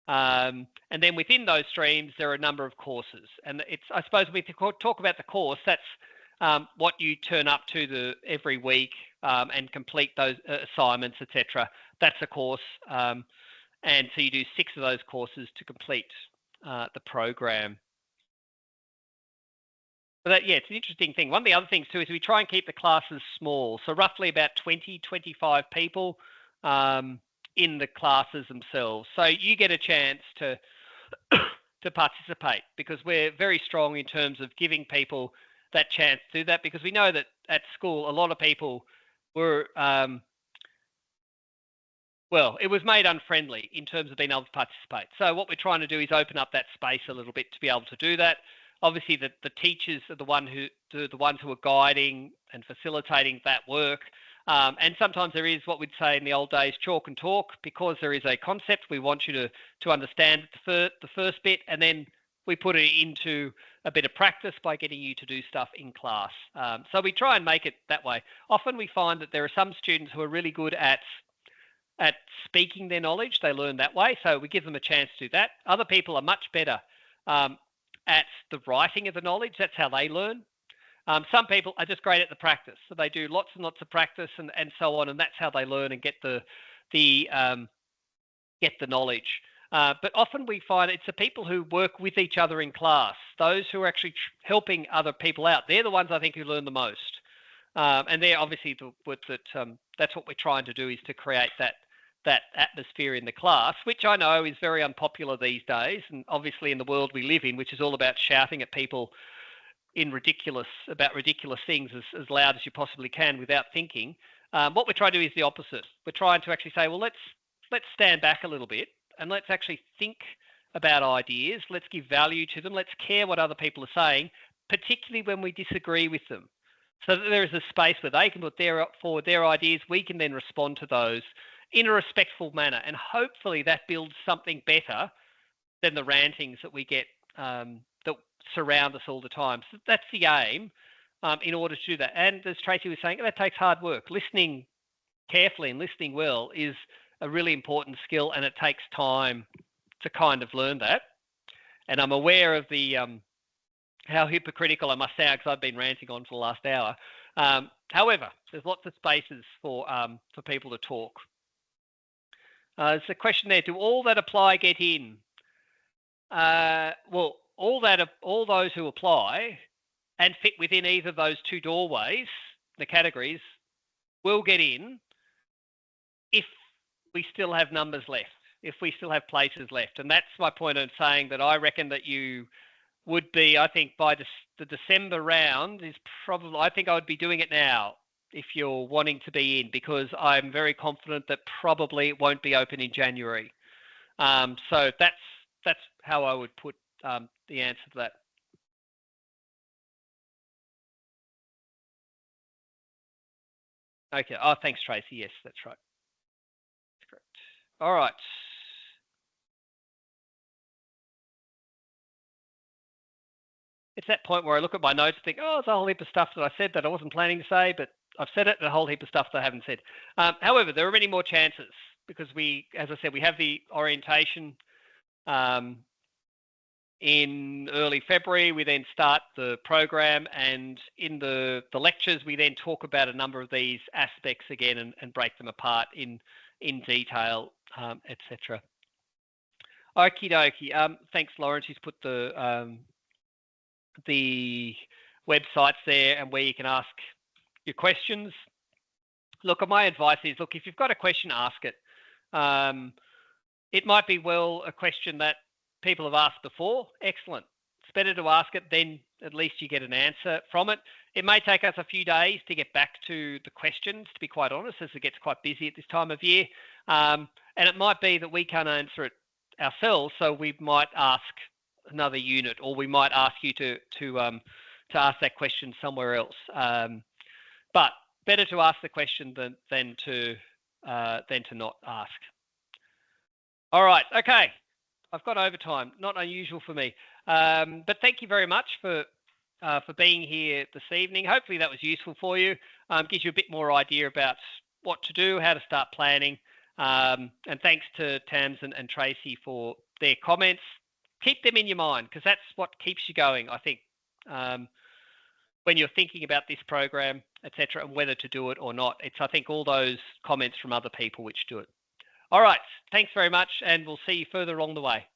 and then within those streams there are a number of courses. And I suppose we talk about the course. That's what you turn up to every week and complete those assignments, etc. That's a course, and so you do 6 of those courses to complete the program. But it's an interesting thing. One of the other things too is we try and keep the classes small, so roughly about 20-25 people in the classes themselves. So you get a chance to participate because we're very strong in terms of giving people that chance to do that, because we know that at school a lot of people were it was made unfriendly in terms of being able to participate. So what we're trying to do is open up that space a little bit to be able to do that. Obviously, the teachers are the ones who are guiding and facilitating that work. And sometimes there is what we'd say in the old days, chalk and talk, because there is a concept. We want you to understand the first bit, and then we put it into a bit of practice by getting you to do stuff in class. So we try and make it that way. Often we find that there are some students who are really good at speaking their knowledge. They learn that way, so we give them a chance to do that. Other people are much better at the writing of the knowledge. That's how they learn. Some people are just great at the practice, so they do lots and lots of practice and so on, and that's how they learn and get the knowledge. But often we find it's the people who work with each other in class, those who are actually helping other people out. They're the ones I think who learn the most, and they're obviously that's what we're trying to do, is to create that atmosphere in the class, which I know is very unpopular these days, and obviously in the world we live in, which is all about shouting at people about ridiculous things as loud as you possibly can without thinking. What we're trying to do is the opposite. We're trying to actually say, well, let's stand back a little bit and let's actually think about ideas. Let's give value to them. Let's care what other people are saying, particularly when we disagree with them, so that there is a space where they can put forward their ideas. We can then respond to those in a respectful manner, and hopefully that builds something better than the rantings that we get that surround us all the time. So that's the aim in order to do that. And as Tracy was saying, that takes hard work. Listening carefully and listening well is a really important skill, and it takes time to kind of learn that. And I'm aware of the how hypocritical I must sound, because I've been ranting on for the last hour. However, there's lots of spaces for people to talk. There's a question there: do all that apply get in? Well, all those who apply and fit within either of those 2 doorways, the categories, will get in if we still have numbers left, if we still have places left. And that's my point of saying that I reckon that you would be, I think by the December round is probably, I think I would be doing it now if you're wanting to be in, because I'm very confident that probably it won't be open in January. So that's how I would put the answer to that. Okay. Oh, thanks, Tracy. Yes, that's right. That's correct. All right. It's that point where I look at my notes and think, oh, there's a whole heap of stuff that I said that I wasn't planning to say, but I've said it, a whole heap of stuff that I haven't said. However, there are many more chances because we, as I said, we have the orientation in early February. We then start the program, and in the lectures, we then talk about a number of these aspects again and break them apart in detail, etc. Okie dokie. Thanks, Lawrence. He's put the websites there and where you can ask your questions. Look, my advice is, look, if you've got a question, ask it. It might be a question that people have asked before. Excellent. It's better to ask it, then at least you get an answer from it. It may take us a few days to get back to the questions, to be quite honest, as it gets quite busy at this time of year. And it might be that we can't answer it ourselves, so we might ask another unit, or we might ask you to ask that question somewhere else. But better to ask the question than to not ask. All right, okay. I've got overtime, not unusual for me. But thank you very much for being here this evening. Hopefully that was useful for you. Gives you a bit more idea about what to do, how to start planning. And thanks to Tamsin and Tracy for their comments. Keep them in your mind, because that's what keeps you going, I think, when you're thinking about this program, etc., and whether to do it or not. It's, I think, all those comments from other people which do it. All right, thanks very much, and we'll see you further along the way.